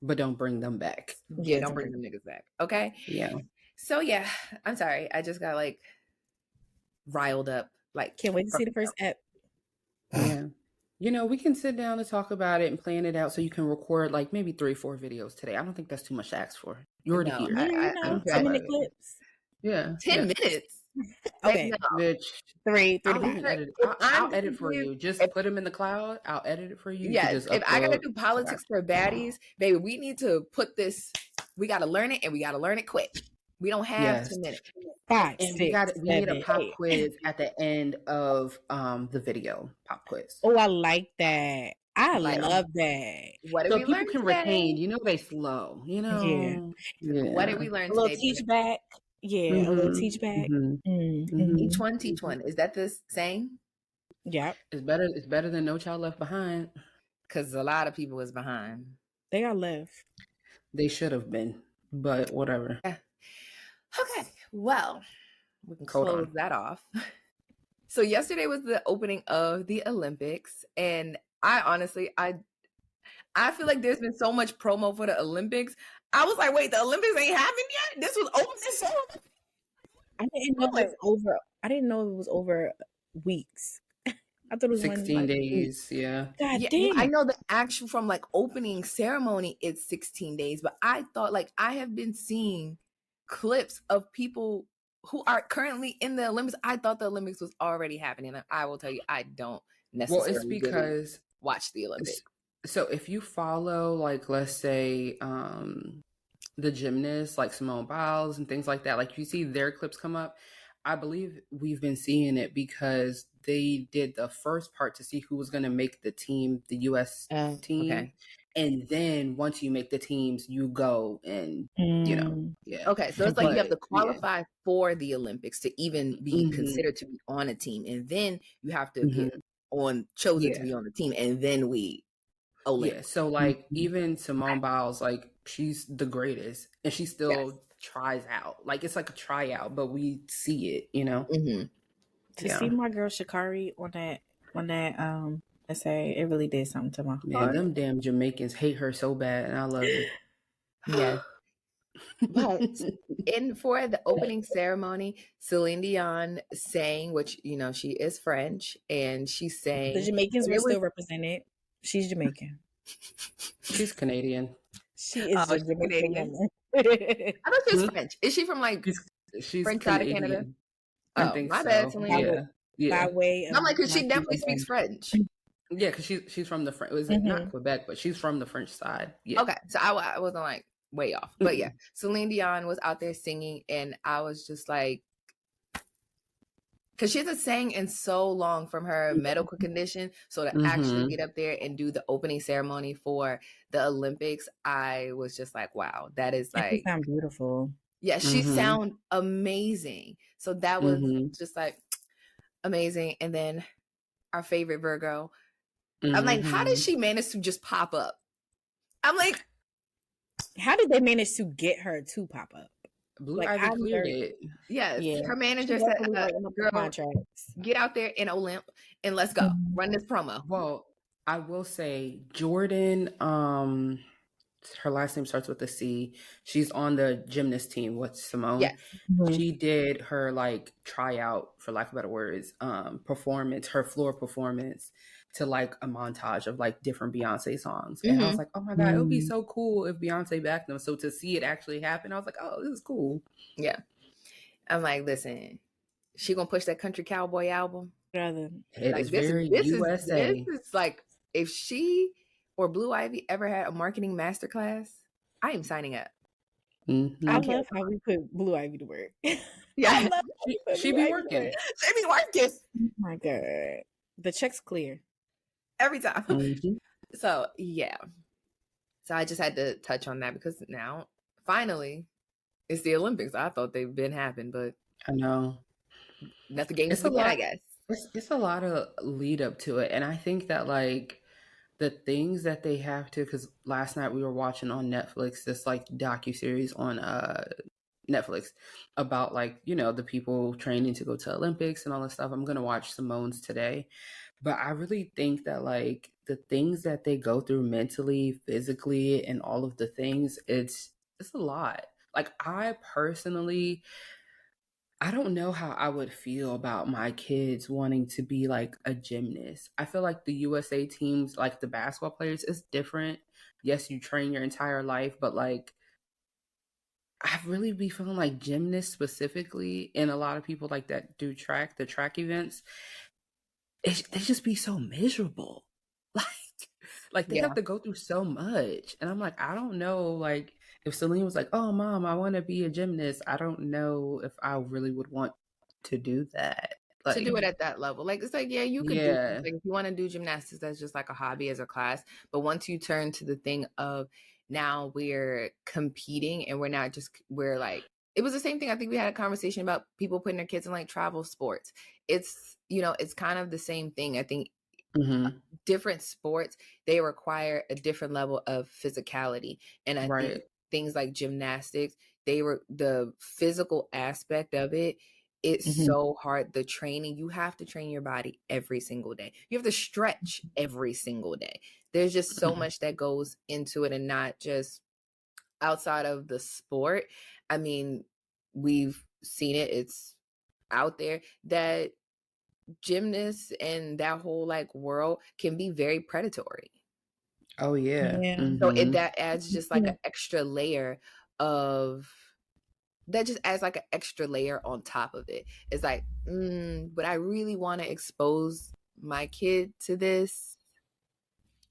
But don't bring them back. Yeah, don't bring them niggas back. Okay? Yeah. So yeah, I'm sorry. I just got like riled up. Like, can't wait to see the first ep. Yeah. You know, we can sit down and talk about it and plan it out so you can record like maybe 3-4 videos today. I don't think that's too much to ask for. You already here. I'm 10-minute clips. Yeah. 10 minutes. Okay. No. Bitch. 3 I'll edit for you. Just put them in the cloud. I'll edit it for you. Yeah. If I gotta do politics for baddies, baby, we need to put this. We gotta learn it, and we gotta learn it quick. We don't have 2 minutes. 5, and 6, we need a pop quiz at the end of the video. Pop quiz. Oh, I like that. I love that. What did so we people learn can today? retain. You know they slow. You know. Yeah. What did we learn today? A little teach back. Yeah, a little teach back. Each one. Is that the saying? Yeah. It's better than No Child Left Behind. Because a lot of people is behind. They got left. They should have been, but whatever. Yeah. Okay. Well, we can close that off. So yesterday was the opening of the Olympics, and I honestly feel like there's been so much promo for the Olympics. I was like, wait, the Olympics ain't happened yet? This was open. I didn't know it was over. I didn't know it was over weeks. I thought it was 16 days. Yeah. God damn. I know the actual from like opening ceremony, it's 16 days, but I thought like I have been seeing clips of people who are currently in the Olympics. I thought the Olympics was already happening. And I will tell you, I don't necessarily it's because watch the Olympics. So if you follow, like, let's say, the gymnasts like Simone Biles and things like that, like you see their clips come up, I believe we've been seeing it because they did the first part to see who was going to make the team, the US team. Okay. And then once you make the teams, you go and, yeah. Okay, so it's like you have to But, qualify for the Olympics to even be considered to be on a team. And then you have to get chosen to be on the team. And then we Olympics. Yeah, so like even Simone Biles, like she's the greatest and she still tries out. Like it's like a tryout, but we see it, To see my girl Sha'Carri on that essay, it really did something to my heart. Man, them damn Jamaicans hate her so bad, and I love it. Yes. But for the opening ceremony, Celine Dion sang, which she is French, and she sang. The Jamaicans were still represented. She's Jamaican. She's Canadian. She is a Jamaican woman. I thought she was French. Is she from like she's French side of Canada? I think my so. bad, Celine. Yeah. By way of I'm like, because she definitely speaks French. Yeah, because she's from the French. Was it not Quebec, but she's from the French side. Yeah. Okay, so I wasn't like way off, but yeah, Celine Dion was out there singing, and I was just like, because she hasn't sang in so long from her medical condition, so to actually get up there and do the opening ceremony for the Olympics, I was just like, wow, that is like, she sound beautiful. Yeah, she sound amazing. So that was just like amazing. And then our favorite Virgo, I'm like, how did she manage to just pop up? I'm like, how did they manage to get her to pop up? Blue Ivy cleared it. Yes. Yeah. Her manager said, girl, get out there in Olymp and let's go. Run this promo. Well, I will say Jordan, her last name starts with a C. She's on the gymnast team with Simone. Yes. She did her like tryout, for lack of better words, performance, her floor performance to like a montage of like different Beyonce songs. And I was like, oh my God, it would be so cool if Beyonce backed them. So to see it actually happen, I was like, oh, this is cool. Yeah. I'm like, listen, she gonna push that country cowboy album. It like, is very USA. This is like, if she or Blue Ivy ever had a marketing masterclass, I am signing up. I love how we put Blue Ivy to work. Yeah, she be working. She be working. Oh my God, the check's clear every time. So yeah, so I just had to touch on that because now finally it's the Olympics. I thought they've been happening, but I know nothing games to get, I guess. It's a lot of lead up to it, and I think that like the things that they have to, because last night we were watching on Netflix this like docuseries on Netflix about like, the people training to go to Olympics and all this stuff. I'm gonna watch Simone's today, but I really think that like the things that they go through mentally, physically, and all of the things, it's a lot. Like I personally, I don't know how I would feel about my kids wanting to be like a gymnast. I feel like the USA teams, like the basketball players, is different. Yes, you train your entire life, but like I really be feeling like gymnasts specifically, and a lot of people like that do the track events, they just be so miserable. Like they have to go through so much. And I'm like, I don't know, like if Celine was like, oh mom, I want to be a gymnast, I don't know if I really would want to do that. Like, to do it at that level. Like it's like, yeah, you could do it. Like if you want to do gymnastics, that's just like a hobby as a class. But once you turn to the thing of now we're competing and we're like, it was the same thing. I think we had a conversation about people putting their kids in like travel sports. It's, it's kind of the same thing. I think different sports, they require a different level of physicality. And I think things like gymnastics, the physical aspect of it, it's so hard. The training, you have to train your body every single day. You have to stretch every single day. There's just so much that goes into it, and not just outside of the sport. I mean, we've seen it. It's out there that gymnasts and that whole like world can be very predatory. Oh yeah. So that adds just like an extra layer of that, just adds like an extra layer on top of it. It's like, would I really want to expose my kid to this?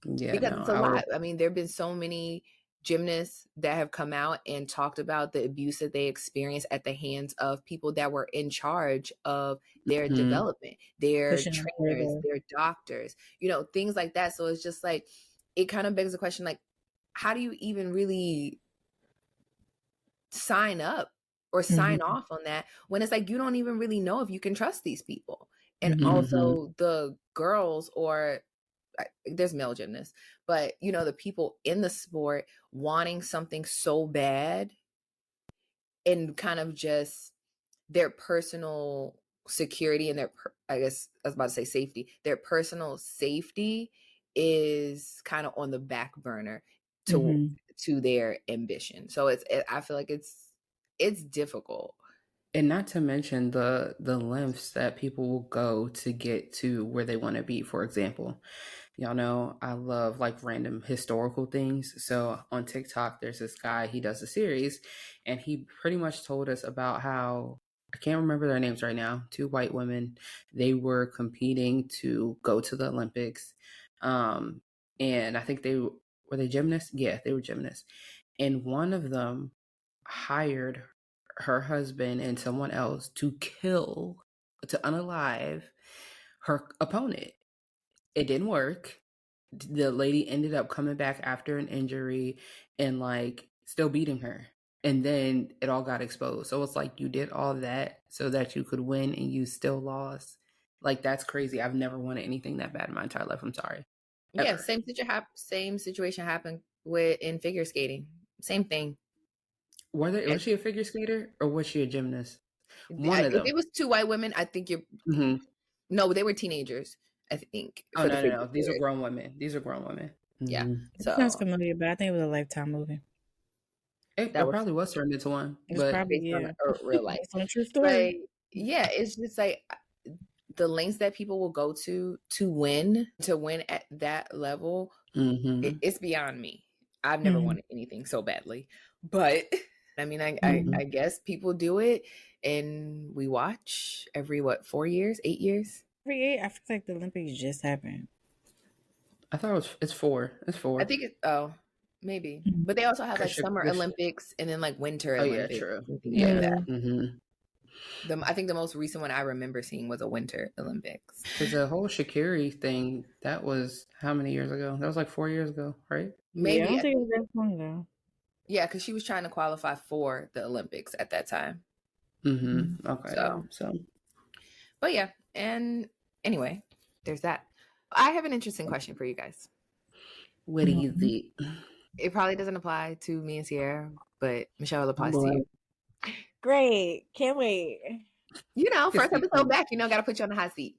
Yeah, because no, it's a lot. I mean, there have been so many gymnasts that have come out and talked about the abuse that they experienced at the hands of people that were in charge of their development, their trainers, their doctors, you know, things like that. So it's just like, it kind of begs the question, like, how do you even really sign up or sign off on that when it's like you don't even really know if you can trust these people? And also the girls, or there's male gymnasts, but you know, the people in the sport wanting something so bad, and kind of just their personal security and their I guess I was about to say safety, their personal safety is kind of on the back burner to their ambition. So I feel like it's difficult. And not to mention the lengths that people will go to get to where they want to be. For example, y'all know I love like random historical things. So on TikTok, there's this guy, he does a series, and he pretty much told us about how, I can't remember their names right now, 2 white women, they were competing to go to the Olympics. And I think were they gymnasts? Yeah, they were gymnasts. And one of them hired her husband and someone else to unalive her opponent. It didn't work. The lady ended up coming back after an injury and like still beating her. And then it all got exposed. So it's like, you did all that so that you could win and you still lost. Like, that's crazy. I've never wanted anything that bad in my entire life. I'm sorry. Ever. Yeah, same situation happened in figure skating. Same thing. Was she a figure skater or was she a gymnast? One of them. If it was 2 white women, I think you're. No, they were teenagers, I think. Oh, no. These are grown women. Yeah. So it sounds familiar, but I think it was a Lifetime movie. It probably was turned into one. It was probably on real life. It's on a true story. But, yeah, it's just like the lengths that people will go to win at that level. It's beyond me. I've never wanted anything so badly, but I mean, I guess people do it, and we watch every 4 years, 8 years. Every 8. I feel like the Olympics just happened. I thought it's 4. It's 4. I think maybe, but they also have like summer Olympics and then like winter Olympics. Yeah, true. Yeah. I think the most recent one I remember seeing was a winter Olympics. Because the whole Sha'Carri thing, that was how many years ago? That was like 4 years ago, right? Maybe. Yeah, I don't think it was that long ago. Yeah, because she was trying to qualify for the Olympics at that time. Okay. So. But yeah, and anyway, there's that. I have an interesting question for you guys. What do you think? It probably doesn't apply to me and Sierra, but Michelle, it applies to you. Great. Can't wait. You know, first episode back, got to put you on the hot seat.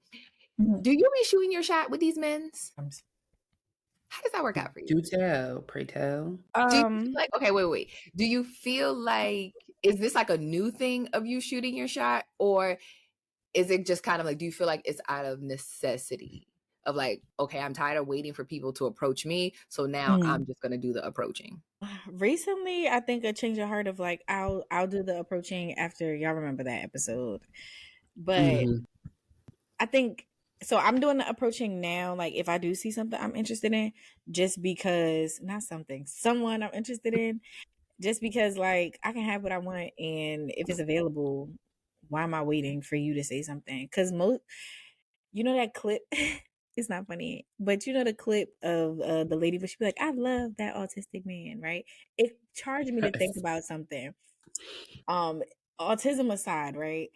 Do you be shooting your shot with these men's? How does that work out for you? Do tell, pray tell. Do you like, okay, wait. Do you feel like, is this like a new thing of you shooting your shot? Or is it just kind of like, do you feel like it's out of necessity of like, okay, I'm tired of waiting for people to approach me, so now I'm just going to do the approaching? Recently, I think a change of heart of like, I'll do the approaching after, y'all remember that episode. But I think, so I'm doing the approaching now, like if I do see something I'm interested in, just because, someone I'm interested in, just because like I can have what I want, and if it's available, why am I waiting for you to say something? Because that clip, it's not funny, but the clip of the lady, but she'd be like, I love that autistic man, right? It charged me to think about something. Autism aside, right?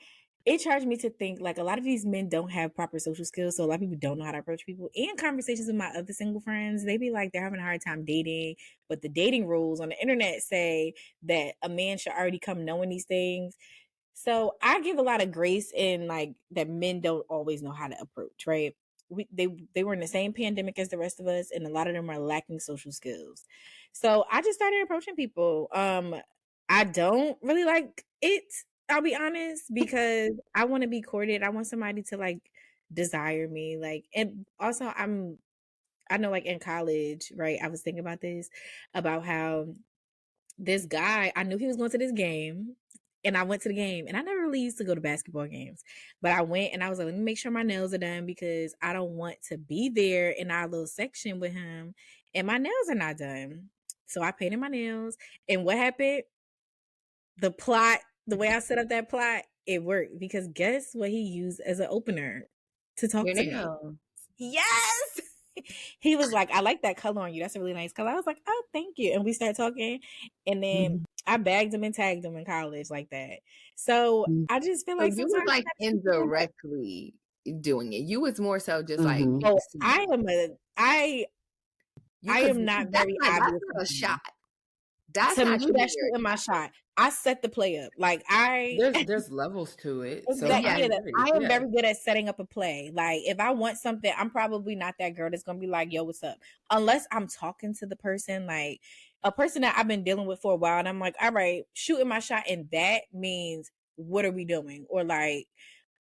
It charged me to think like a lot of these men don't have proper social skills, so a lot of people don't know how to approach people. In conversations with my other single friends, they be like they're having a hard time dating, but the dating rules on the internet say that a man should already come knowing these things. So I give a lot of grace in like that men don't always know how to approach, right? They were in the same pandemic as the rest of us, and a lot of them are lacking social skills. So I just started approaching people. I don't really like it, I'll be honest, because I want to be courted. I want somebody to like desire me. Like, and also I know like in college, right? I was thinking about this, about how this guy, I knew he was going to this game. and I went to the game, and I never really used to go to basketball games, but I went and I was like, let me make sure my nails are done because I don't want to be there in our little section with him and my nails are not done. So I painted my nails, and what happened? The way I set up that plot, it worked because guess what he used as an opener to talk Your to me? nails. Yes. He was like, I like that color on you. That's a really nice color. I was like, oh, thank you. And we started talking. And then I bagged him and tagged him in college like that. So I just feel like you was sometimes like indirectly doing it. You was more so just like, oh, I am not very obvious. That's not a shot. That's to not me, that's shooting my shot. I set the play up. Like there's levels to it. So I am very good at setting up a play. Like if I want something, I'm probably not that girl that's gonna be like, yo, what's up? Unless I'm talking to the person, like a person that I've been dealing with for a while, and I'm like, all right, shooting my shot, and that means what are we doing? Or like,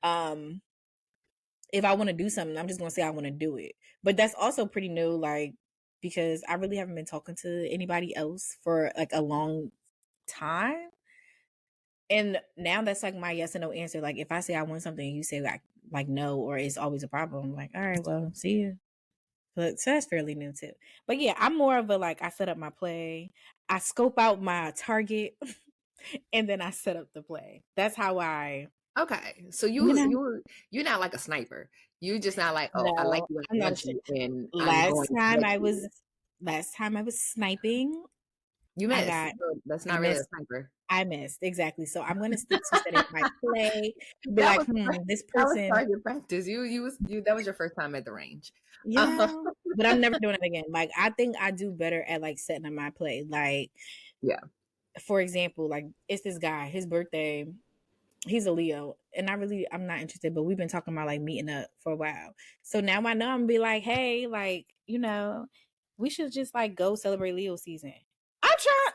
if I want to do something, I'm just gonna say I want to do it. But that's also pretty new, like, because I really haven't been talking to anybody else for like a long time. And now that's like my yes or no answer. Like if I say I want something and you say like no, or it's always a problem, I'm like, all right, well, see you. But so that's fairly new too. But yeah, I'm more of a like I set up my play, I scope out my target, and then I set up the play. That's how I. Okay, so you're not like a sniper. You're just not like, oh, no, I like you and I want you. And last time I was sniping. You missed. That's not really a sniper. I missed, exactly. So I'm going to stick to setting my play. Be like, this person. That was your practice. That was your first time at the range. Yeah, but I'm never doing it again. Like I think I do better at like setting up my play. Like, yeah. For example, like it's this guy. His birthday. He's a Leo, and I'm not interested. But we've been talking about like meeting up for a while. So now I know I'm gonna be like, hey, like we should just like go celebrate Leo season. I'm trying,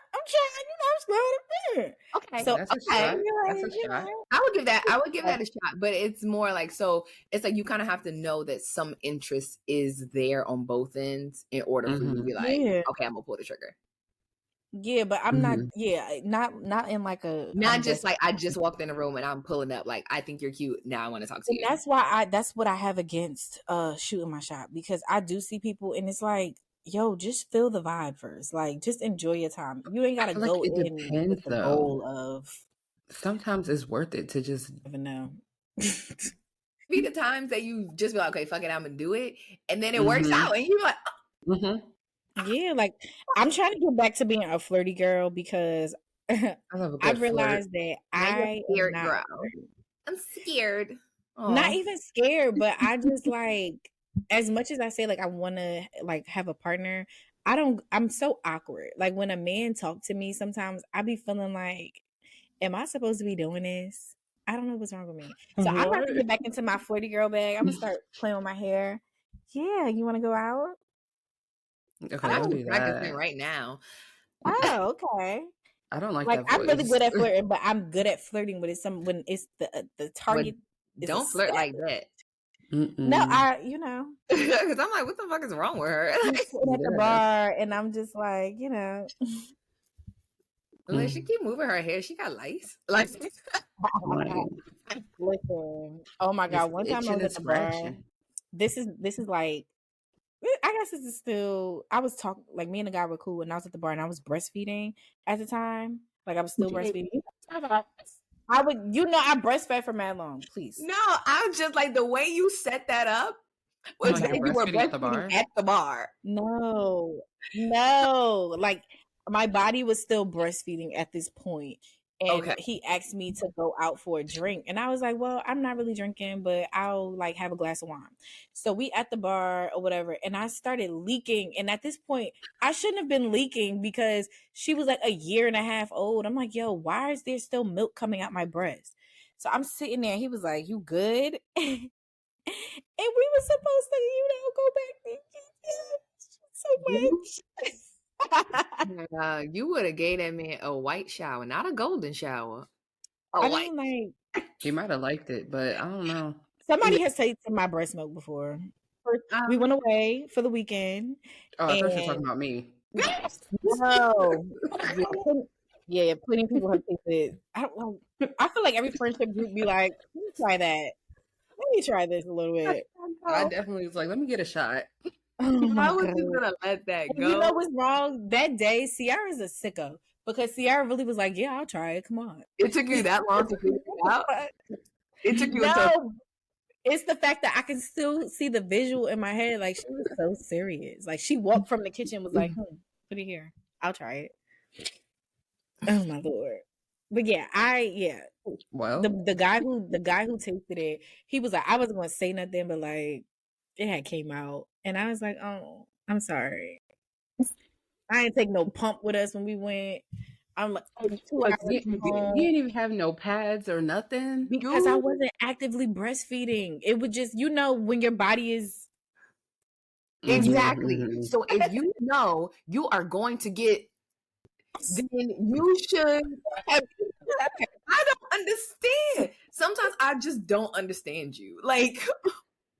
Okay. So that's a shot. That's a shot. I would give that a shot, but it's more like, so it's like you kind of have to know that some interest is there on both ends in order for you to be like, okay, I'm gonna pull the trigger. Yeah, but I'm not. Yeah, not in like a. Not just like I just walked in a room and I'm pulling up. Like I think you're cute. Now I want to talk to you. That's why that's what I have against shooting my shot, because I do see people and it's like, yo, just feel the vibe first. Like, just enjoy your time. You ain't gotta go in with the goal of. Sometimes it's worth it to just never know. Be the times that you just be like, okay, fuck it, I'm gonna do it, and then it works out, and you're like, yeah, like I'm trying to get back to being a flirty girl because I've realized that I'm scared. Aww. Not even scared, but I just like, as much as I say like I want to like have a partner, I'm so awkward. Like when a man talk to me, sometimes I be feeling like, am I supposed to be doing this? I don't know what's wrong with me. So I'm about to get back into my 40 girl bag. I'm gonna start playing with my hair. Yeah, you want to go out? Okay, I'm practicing right now. Oh, okay. I don't like that voice. I'm really good at flirting, but I'm good at flirting when it's the target. Don't flirt like that. No, because I'm like, what the fuck is wrong with her? At the bar, and I'm just like, Like she keep moving her hair. She got lice. Like, listen. Oh my god! One time I was at the bar. This is like, I guess this is still. I was talking like me and the guy were cool, and I was at the bar and I was breastfeeding at the time. Like I was still breastfeeding. I breastfed for mad long. Please. No, I was just like the way you set that up. Was like you were breastfeeding at the bar. No, like my body was still breastfeeding at this point. And he asked me to go out for a drink. And I was like, well, I'm not really drinking, but I'll like have a glass of wine. So we at the bar or whatever. And I started leaking. And at this point, I shouldn't have been leaking because she was like 1.5 years old. I'm like, yo, why is there still milk coming out my breast? So I'm sitting there. He was like, you good? And we were supposed to, go back so much. You would have gave that man a white shower, not a golden shower. He might have liked it, but I don't know. Somebody has tasted my breast milk before. We went away for the weekend. Oh, I thought you were talking about me. No. Yeah, plenty of people have tasted. I don't know. I feel like every friendship group be like, let me try that. Let me try this a little bit. I definitely was like, let me get a shot. Oh my I was God. just gonna let that And go. you know what's wrong? That day, Ciara's a sicko because Ciara really was like, yeah, I'll try it. Come on. It took you that long to figure it out? It took you No, it's the fact that I can still see the visual in my head. Like, she was so serious. Like, she walked from the kitchen and was like, put it here. I'll try it. Oh my Lord. But yeah, Well, the guy who tasted it, he was like, I wasn't gonna say nothing, but like it had came out, and I was like, oh, I'm sorry. I didn't take no pump with us when we went. I'm like 2 hours from home. You didn't even have no pads or nothing Because I wasn't actively breastfeeding. It would just, when your body is exactly. So if you know you are going to get, then you should have. I don't understand. Sometimes I just don't understand you. Like,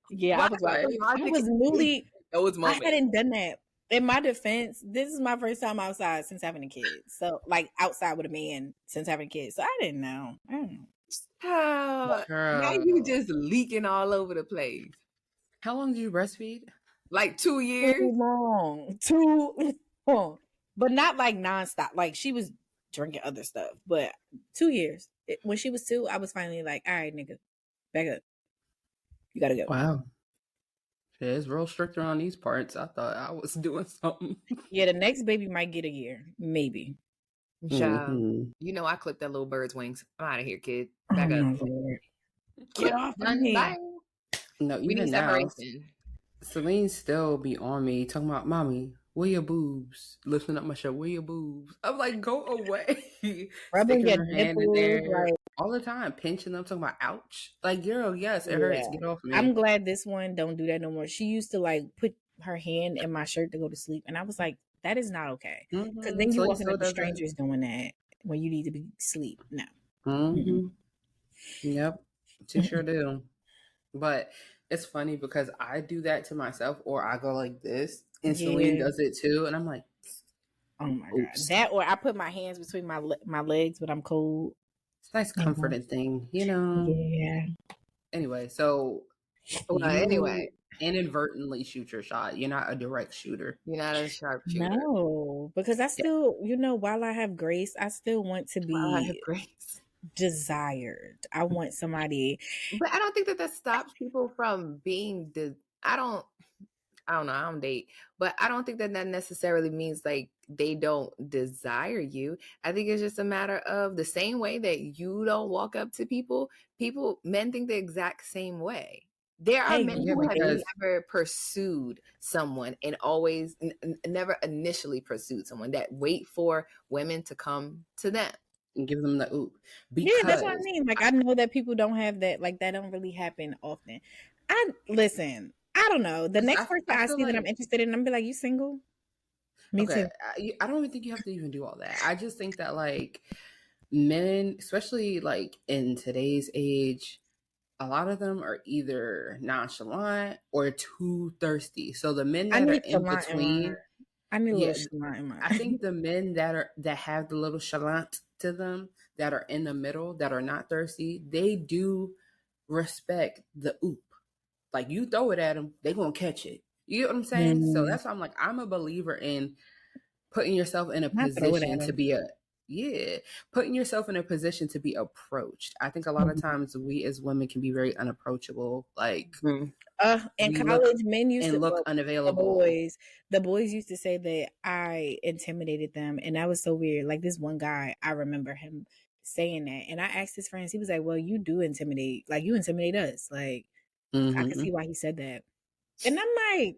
yeah, I was like, I was newly. Those moments. I hadn't done that. In my defense, this is my first time outside since having a kid. So, like, outside with a man since having kids. So I didn't know. Now you just leaking all over the place. How long did you breastfeed? Like 2 years. Too long. But not like nonstop. Like, she was drinking other stuff. But 2 years. When she was 2, I was finally like, all right, nigga, back up. You gotta go. Wow. Yeah, it's real strict around these parts. I thought I was doing something. Yeah, the next baby might get a year. Maybe. You know I clipped that little bird's wings. I'm out of here, kid. Back up. Get off of me. Bye. No, We even need now, separation. Celine still be on me talking about, mommy, where your boobs? Lifting up my shirt, where your boobs? I'm like, go away. Rubbing Sticking your her hand in nipples, there like, all the time, pinching them, talking about, ouch. Like, girl, yes, it hurts. Get off me. I'm glad this one don't do that no more. She used to like put her hand in my shirt to go to sleep, and I was like, that is not okay. Because then you walking up to strangers doing that when you need to be asleep. No. Yep, she sure do. But it's funny because I do that to myself, or I go like this, and Celine does it too, and I'm like, oh my God, that, or I put my hands between my legs when I'm cold. It's a nice comforting thing, Yeah. Anyway, so anyway, inadvertently shoot your shot. You're not a direct shooter. You're not a sharp shooter. No, because I still, while I have grace, I still want to be desired. I want somebody. But I don't think that stops people from being I don't know, I don't date, but I don't think that necessarily means like they don't desire you. I think it's just a matter of the same way that you don't walk up to men think the exact same way. There are men who have never pursued someone and always never initially pursued someone, that wait for women to come to them and give them the oop. Yeah, that's what I mean. Like, I know that people don't have that. Like, that don't really happen often. Listen, I don't know. The next person I see that I'm interested in, I'm be like, you single? Me too. I don't even think you have to even do all that. I just think that, like, men, especially like in today's age, a lot of them are either nonchalant or too thirsty. So the men that are in between, I need a little chalant in mine. I think the men that have the little chalant to them, that are in the middle, that are not thirsty, they do respect the oop. Like, you throw it at them, they gonna catch it. You know what I'm saying? So that's why I'm like, I'm a believer in putting yourself in a position to be putting yourself in a position to be approached. I think a lot of times we as women can be very unapproachable. Like, in college, men used to look unavailable. The boys used to say that I intimidated them, and that was so weird. Like, this one guy, I remember him saying that, and I asked his friends. He was like, "Well, you do intimidate. Like, you intimidate us. Like, I can see why he said that." And I'm like,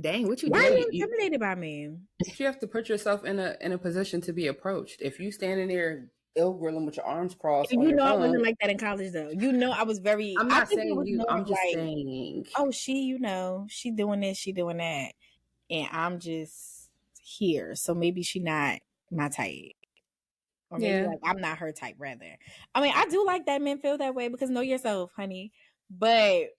dang, what you why are you intimidated by me? You have to put yourself in a position to be approached. If you standing there ill grilling with your arms crossed, I wasn't like that in college though. I was very. I'm not saying you. I'm just saying. Oh, she doing this, she doing that, and I'm just here. So maybe she not my type, or maybe like I'm not her type. Rather, I mean, I do like that men feel that way because know yourself, honey. But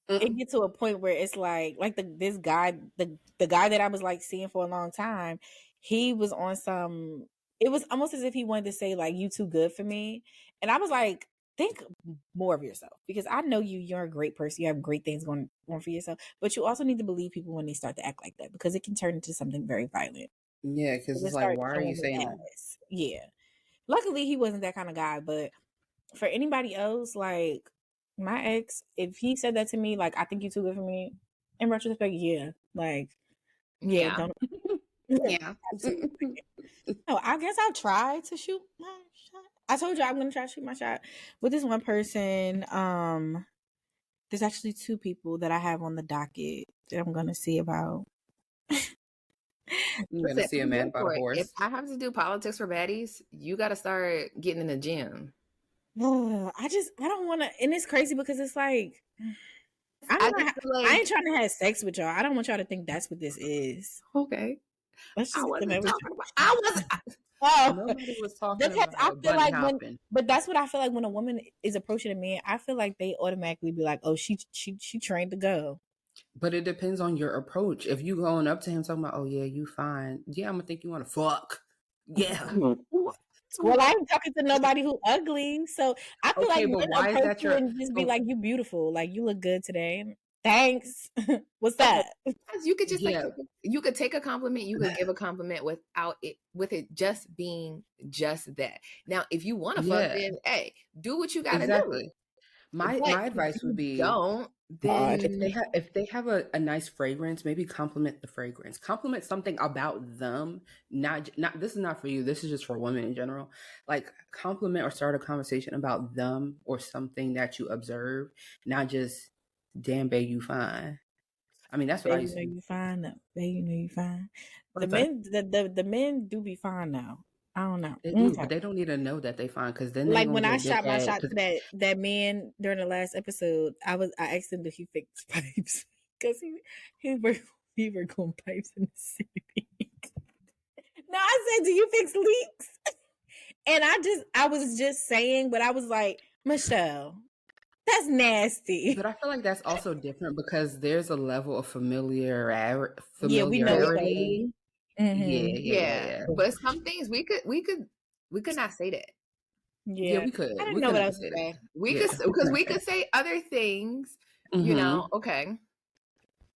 it gets to a point where it's like this guy, the guy that I was like seeing for a long time, he was on some. it was almost as if he wanted to say like, you too good for me. And I was like, think more of yourself, because I know you're a great person. You have great things going on for yourself, but you also need to believe people when they start to act like that, because it can turn into something very violent. Yeah, because it's like, why are you saying that? Yeah. Luckily, he wasn't that kind of guy, but for anybody else, like my ex, if he said that to me, like, I think you too good for me, in retrospect, yeah. Like, yeah. Don't. Yeah. No, I guess I'll try to shoot my shot. I told you I'm going to try to shoot my shot with this one person. There's actually 2 people that I have on the docket that I'm going to see about. You're going to see a man about a horse. If I have to do politics for baddies, you got to start getting in the gym. I don't want to, and it's crazy because it's like, I ain't trying to have sex with y'all. I don't want y'all to think that's what this is. Okay. Let's just nobody was talking about I feel like but that's what I feel like when a woman is approaching a man, I feel like they automatically be like, oh, she trained to go. But it depends on your approach. If you going up to him talking about, oh yeah, you fine. Yeah, I'm gonna think you want to fuck. Yeah. Well, I ain't talking to nobody who ugly, so I feel like men approach you and just be like, you beautiful, like you look good today. Thanks. What's that? You could just you could take a compliment, you could give a compliment with it just being just that. Now, if you want to fuck, then hey, do what you gotta do. My advice would be, don't. Then if they have a nice fragrance, maybe compliment the fragrance. Compliment something about them. Not this is not for you. This is just for women in general. Like compliment or start a conversation about them or something that you observe. Not just, damn, babe, you fine. I mean, that's what I used to do. You fine now. Babe, you know you fine. The men do be fine now. I don't know. They do, but they don't need to know that they fine, because then like when I shot my shot to that man during the last episode, I asked him if he fixed pipes because he worked on pipes in the city. No, I said, do you fix leaks? And I was just saying, but I was like, Michelle, that's nasty. But I feel like that's also different because there's a level of familiarity. Yeah, we know. Mm-hmm. Yeah. But some things we could not say that. Yeah, we could. I didn't know what I was saying. We could say other things. Mm-hmm. You know, okay.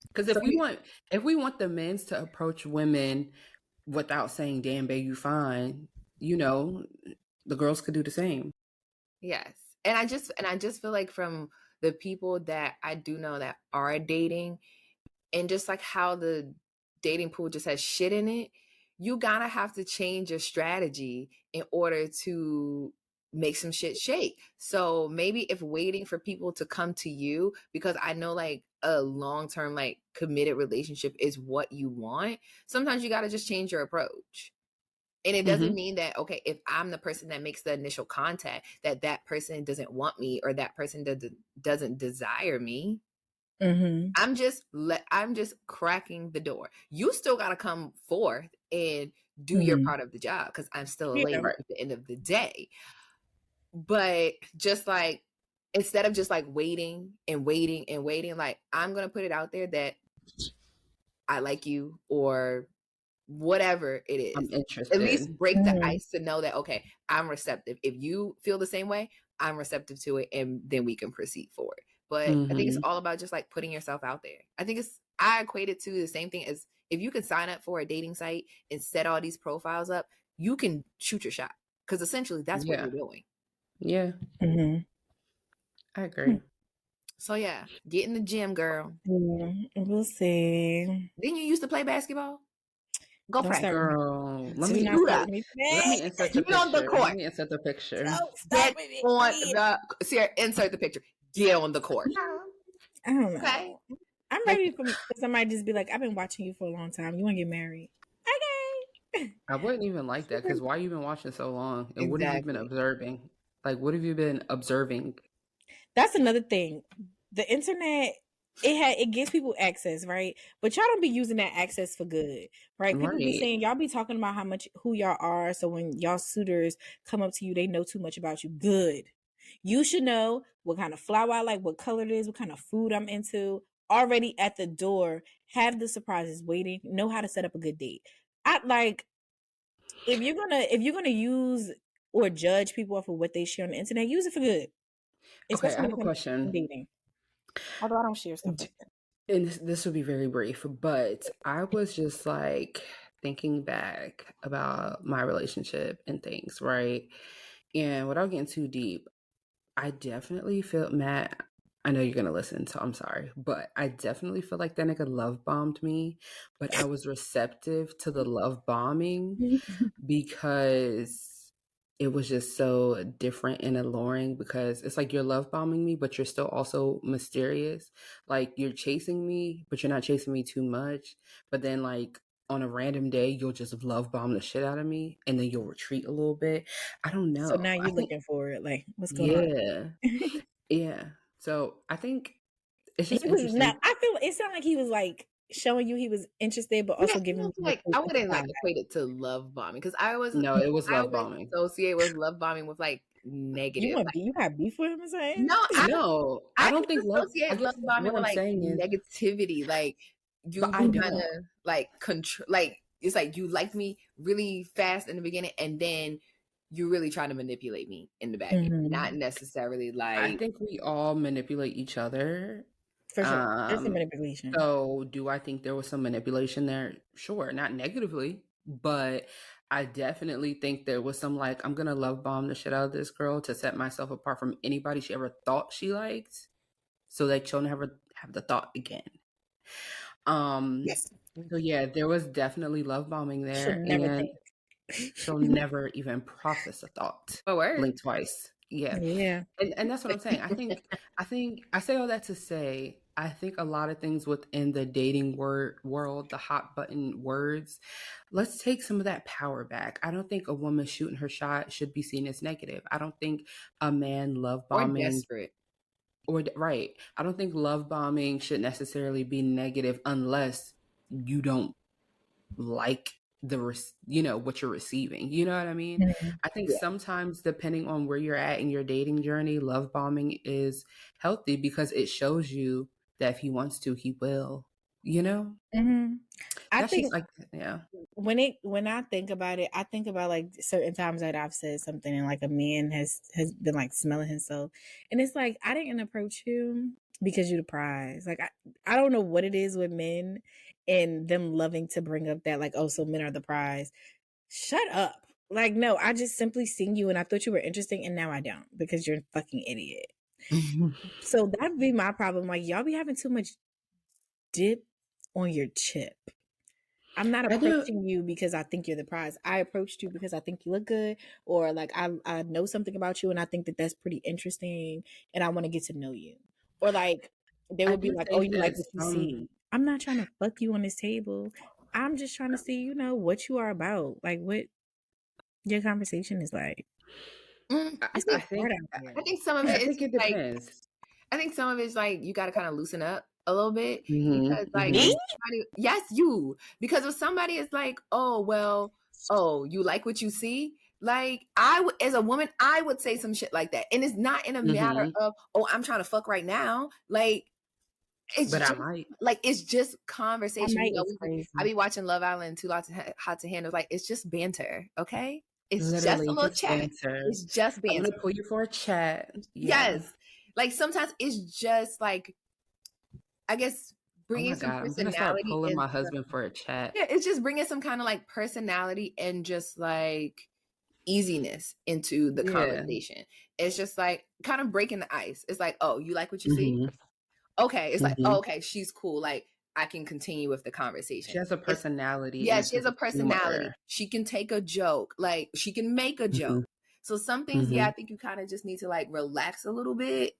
Because if we want the men to approach women without saying, "Damn, babe, you fine," you know, the girls could do the same. Yes, and I just feel like from the people that I do know that are dating, and just like how the dating pool just has shit in it, you gotta have to change your strategy in order to make some shit shake. So maybe if waiting for people to come to you, because I know like a long-term like committed relationship is what you want, sometimes you gotta just change your approach. And it doesn't mean that, okay, if I'm the person that makes the initial contact, that person doesn't want me or that person doesn't desire me. Mm-hmm. I'm just cracking the door. You still got to come forth and do your part of the job, because I'm still a lady at the end of the day. But just like, instead of just like waiting, like, I'm going to put it out there that I like you or whatever it is. I'm interested. At least break the ice to know that, okay, I'm receptive. If you feel the same way, I'm receptive to it, and then we can proceed forward. But I think it's all about just like putting yourself out there. I equate it to the same thing as if you can sign up for a dating site and set all these profiles up, you can shoot your shot, because essentially that's what you're doing. Yeah. Mm-hmm. I agree. So yeah, get in the gym, girl. We'll see. Didn't you used to play basketball? Go practice, girl. Let me insert the picture. On the court. Let me insert the picture. Sierra, insert the picture. Get on the court. I don't know. Okay. I'm ready for somebody just be like, I've been watching you for a long time. You want to get married? Okay. I wouldn't even like that, because why you been watching so long? And what have you been observing? Like, what have you been observing? That's another thing. The internet, it gives people access, right? But y'all don't be using that access for good, right? People be saying, y'all be talking about who y'all are, so when y'all suitors come up to you, they know too much about you. Good. You should know what kind of flower I like, what color it is, what kind of food I'm into. Already at the door, have the surprises waiting, know how to set up a good date. if you're gonna use or judge people off of what they share on the internet, use it for good. Okay, I Especially have a when it comes to question. dating. Although I don't share stuff like that. And this will be very brief, but I was just like thinking back about my relationship and things, right? And without getting too deep, I definitely feel, Matt, I know you're gonna listen, so I'm sorry, but I definitely feel like that nigga love bombed me, but I was receptive to the love bombing because it was just so different and alluring, because it's like you're love bombing me, but you're still also mysterious. Like you're chasing me, but you're not chasing me too much. But then like on a random day, you'll just love bomb the shit out of me and then you'll retreat a little bit. I don't know. So now I you're think, looking for it, like what's going on? yeah. Yeah. So I think it's just He was interesting. now. I feel it sounded like he was like showing you he was interested, but also giving you like I wouldn't like equate it to love bombing because No, it was I love would bombing. associate with love bombing with like You negative. want you have beef with him or something? No, No, I don't think love. I associate love guess bombing what with I'm like saying is, negativity. Like you but I kind don't. of like control. Like it's like you like me really fast in the beginning, and then you really trying to manipulate me in the back end. Not necessarily I like. think we all manipulate each other. For sure, there's some manipulation. So do I think there was some manipulation there? Sure, not negatively, but I definitely think there was some like, I'm gonna love bomb the shit out of this girl to set myself apart from anybody she ever thought she liked, so that she'll never have the thought again. Yes. So yeah, there was definitely love bombing there, She'll never and think. she'll never even process a thought. Oh, word. Blink twice. Yeah. Yeah. And that's what I'm saying. I think I say all that to say I think a lot of things within the dating world, the hot button words, let's take some of that power back. I don't think a woman shooting her shot should be seen as negative. I don't think a man love bombing or desperate. Or right. I don't think love bombing should necessarily be negative unless you don't like what you're receiving. You know what I mean? Mm-hmm. I think sometimes depending on where you're at in your dating journey, love bombing is healthy because it shows you that if he wants to, he will. You know? Mm-hmm. I That's think just like, yeah. When I think about it, I think about like certain times that I've said something and like a man has been like smelling himself, and it's like I didn't approach you because you're the prize. Like I don't know what it is with men and them loving to bring up that like, oh, so men are the prize. Shut up. Like, no, I just simply seen you and I thought you were interesting and now I don't because you're a fucking idiot. So that'd be my problem. Like, y'all be having too much dip on your chip. I'm not approaching you because I think you're the prize. I approached you because I think you look good, or like I know something about you and I think that that's pretty interesting and I want to get to know you. Or like they would be like, oh, you like what you see. I'm not trying to fuck you on this table. I'm just trying to see, what you are about. Like what your conversation is like. I think some of it is like, I think some of it is like you got to kind of loosen up a little bit because like because if somebody is like, oh well, oh you like what you see, like as a woman I would say some shit like that, and it's not in a matter of, oh, I'm trying to fuck right now, like it's but just, I might. like it's just conversation. I be watching Love Island, Too Hot to Handle. Like it's just banter, okay? It's literally just a little chat. Banter. It's just banter. I'm gonna pull you for a chat. Yes, like sometimes it's just like, I guess bringing some personality. I'm gonna start pulling my husband for a chat. Yeah, it's just bringing some kind of like personality and just like easiness into the conversation. It's just like kind of breaking the ice. It's like, oh, you like what you see? Okay, it's like, oh, okay, she's cool. Like I can continue with the conversation. She has a personality. She has a personality. She can take a joke. Like she can make a joke. So some things, I think you kind of just need to like relax a little bit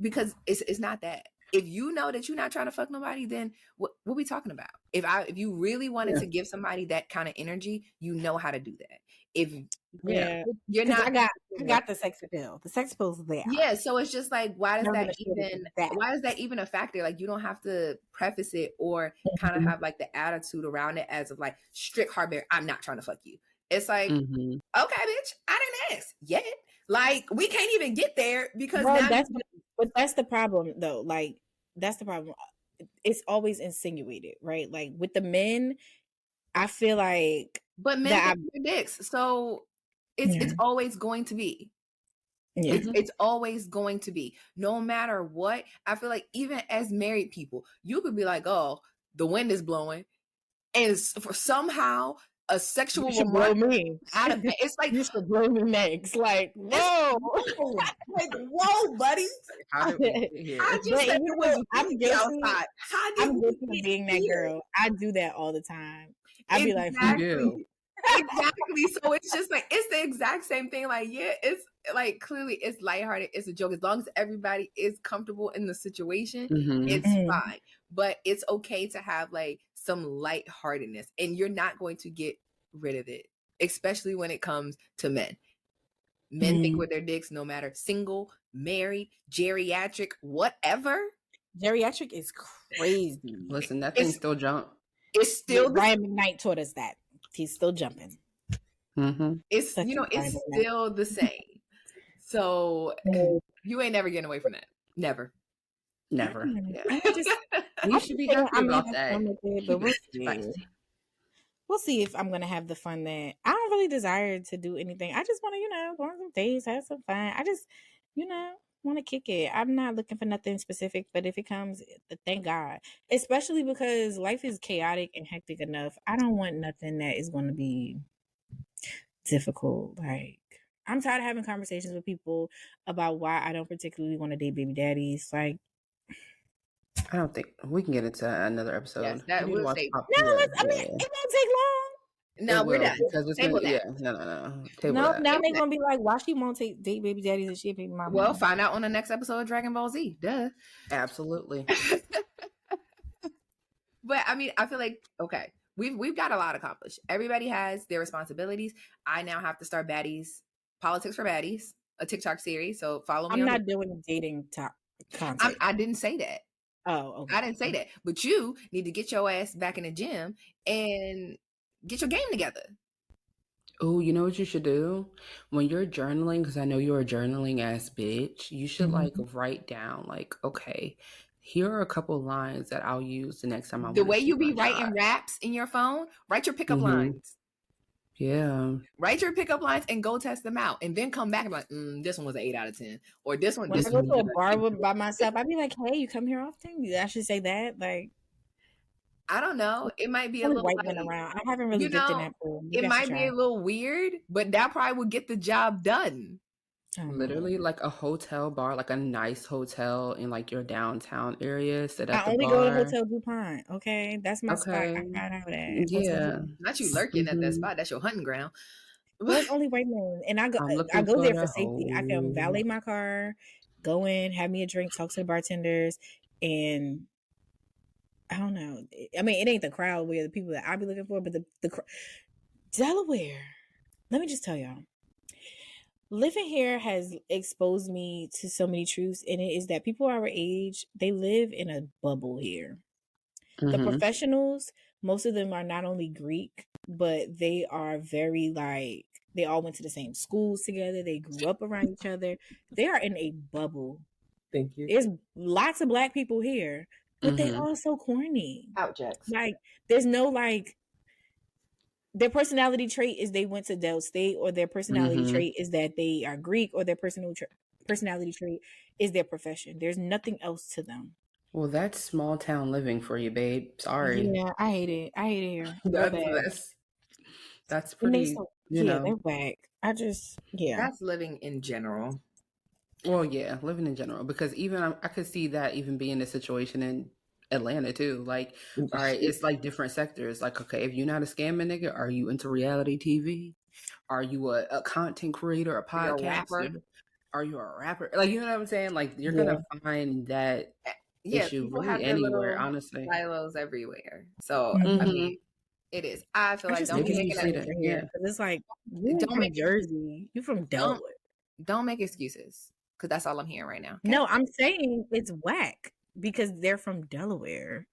because it's not that. If you know that you're not trying to fuck nobody, then what we talking about? If you really wanted to give somebody that kind of energy, you know how to do that. If you're not, I got the sex appeal. The sex appeal is there. Yeah, so it's just like, why is that even a factor? Like you don't have to preface it or kind of have like the attitude around it as of like strict hard barrier. I'm not trying to fuck you. It's like, okay, bitch, I didn't ask yet. Like we can't even get there because but that's the problem though. Like that's the problem. It's always insinuated, right? Like with the men, I feel like But men think they're dicks, so it's always going to be. Yeah. It's always going to be, no matter what. I feel like even as married people, you could be like, "Oh, the wind is blowing," and for somehow a sexual blow me out of it. It's like you should blow me next. Like, whoa, like whoa, buddy. How did we get here? I just said it was outside. I'm guilty of being that girl. I do that all the time. I'd be like, exactly. So it's just like it's the exact same thing. Like, yeah, it's like clearly it's lighthearted. It's a joke. As long as everybody is comfortable in the situation, it's fine. But it's okay to have like some lightheartedness, and you're not going to get rid of it, especially when it comes to men. Men think with their dicks, no matter single, married, geriatric, whatever. Geriatric is crazy. Listen, that thing still jump. It's still Ryan McKnight taught us that. He's still jumping. It's it's still the same. So you ain't never getting away from that. Never. Yeah. We should be happy about that. But we'll see if I'm gonna have the fun that I don't really desire to do anything. I just want to, go on some dates, have some fun. I just, want to kick it. I'm not looking for nothing specific, but if it comes, thank God. Especially because life is chaotic and hectic enough. I don't want nothing that is going to be difficult. Like, I'm tired of having conversations with people about why I don't particularly want to date baby daddies. Like, I don't think we can get into another episode. Yes, that will take. It won't take long. No, we're done. Because it's no. Now they're gonna be like, why she won't date baby daddies and she a baby mama? Well, find out on the next episode of Dragon Ball Z. Duh. Absolutely. But I mean, I feel like we've got a lot accomplished. Everybody has their responsibilities. I now have to start Politics for Baddies, a TikTok series. So follow me. I'm not doing dating content. I didn't say that. Oh, okay. I didn't say that. But you need to get your ass back in the gym and get your game together. Oh, you know what you should do? When you're journaling, because I know you're a journaling ass bitch, you should write down okay, here are a couple lines that I'll use the next time I want. The way you be writing raps in your phone, write your pickup lines. Yeah. Write your pickup lines and go test them out, and then come back and be like, this one was an 8 out of 10, or this one. When I go to a bar by myself, I'd be like, "Hey, you come here often? I should say that." Like, I don't know. It might be a little around. I haven't really dipped in that pool. It might be a little weird, but that probably would get the job done. Literally, like a hotel bar, like a nice hotel in your downtown area. Sit at I only bar. go to Hotel DuPont. Okay, that's my spot. I got out of that. Yeah, not you lurking at that spot. That's your hunting ground. But only right now, and I go there for safety. I can valet my car, go in, have me a drink, talk to the bartenders, and I don't know. I mean, it ain't the crowd where the people that I be looking for, but the Delaware. Let me just tell y'all. Living here has exposed me to so many truths, and it is that people our age, they live in a bubble here. The professionals, most of them are not only Greek, but they are very they all went to the same schools together. They grew up around each other. They are in a bubble. Thank you. There's lots of Black people here, but they all so corny. Outjacks. There's no their personality trait is they went to Del State, or their personality trait is that they are Greek, or their personality trait is their profession. There's nothing else to them. Well, that's small town living for you, babe. Sorry. Yeah, I hate it. I hate it here. That's pretty, they're whack. That's living in general. Well, yeah, living in general, because even I could see that even being a situation in Atlanta too. All right, it's different sectors. Okay, if you're not a scamming nigga, are you into reality TV? Are you a content creator, a podcaster? Are you a rapper? You know what I'm saying? You're gonna find that issue really anywhere, honestly. Silos everywhere. So I mean, it is. I feel like don't be making that. Yeah, because it's you're from Jersey, you from Delaware. Don't make excuses, because that's all I'm hearing right now. Okay? No, I'm saying it's whack. Because they're from Delaware.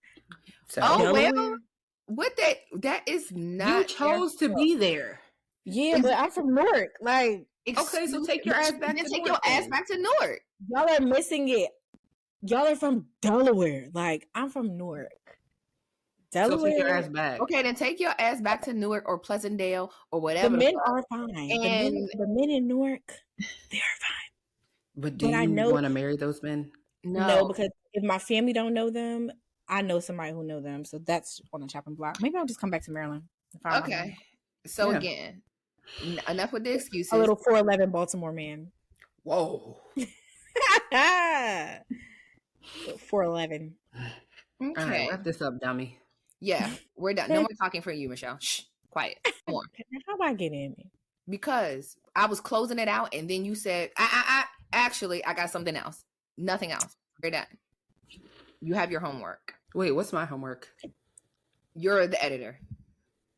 So well, what that is not. You chose to be there. Yeah, but I'm from Newark. Okay, so take your ass back to Newark. Take your ass back to Newark. Y'all are missing it. Y'all are from Delaware. I'm from Newark. So take your Delaware. ass back. Okay, then take your ass back to Newark or Pleasantdale or The whatever. men are fine. And the men in Newark, they are fine. But do you want to marry those men? No, because if my family don't know them, I know somebody who know them. So that's on the chopping block. Maybe I'll just come back to Maryland. Okay. So again, enough with the excuses. A little 4'11" Baltimore man. Whoa. 4'11". Okay. All right, wrap this up, dummy. Yeah, we're done. No more talking for you, Michelle. Shh, quiet. Come on. How do I get in it? Because I was closing it out, and then you said, actually, I got something else. Nothing else. We're done. You have your homework. Wait, what's my homework? You're the editor.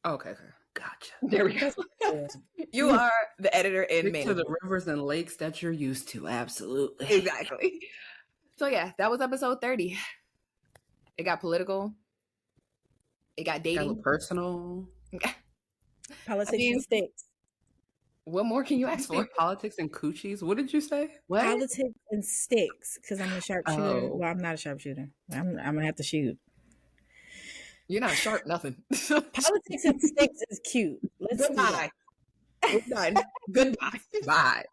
Okay. Gotcha. There we go. You are the editor and manager. To the rivers and lakes that you're used to. Absolutely. Exactly. So yeah, that was episode 30. It got political. It got dating. Got personal. Politics and sticks. What more can you ask for? Politics and coochies. What did you say? What? Politics and sticks. Because I'm a sharpshooter. Oh. Well, I'm not a sharpshooter. I'm gonna have to shoot. You're not sharp, nothing. Politics and sticks is cute. Goodbye. We're done. Goodbye. Bye.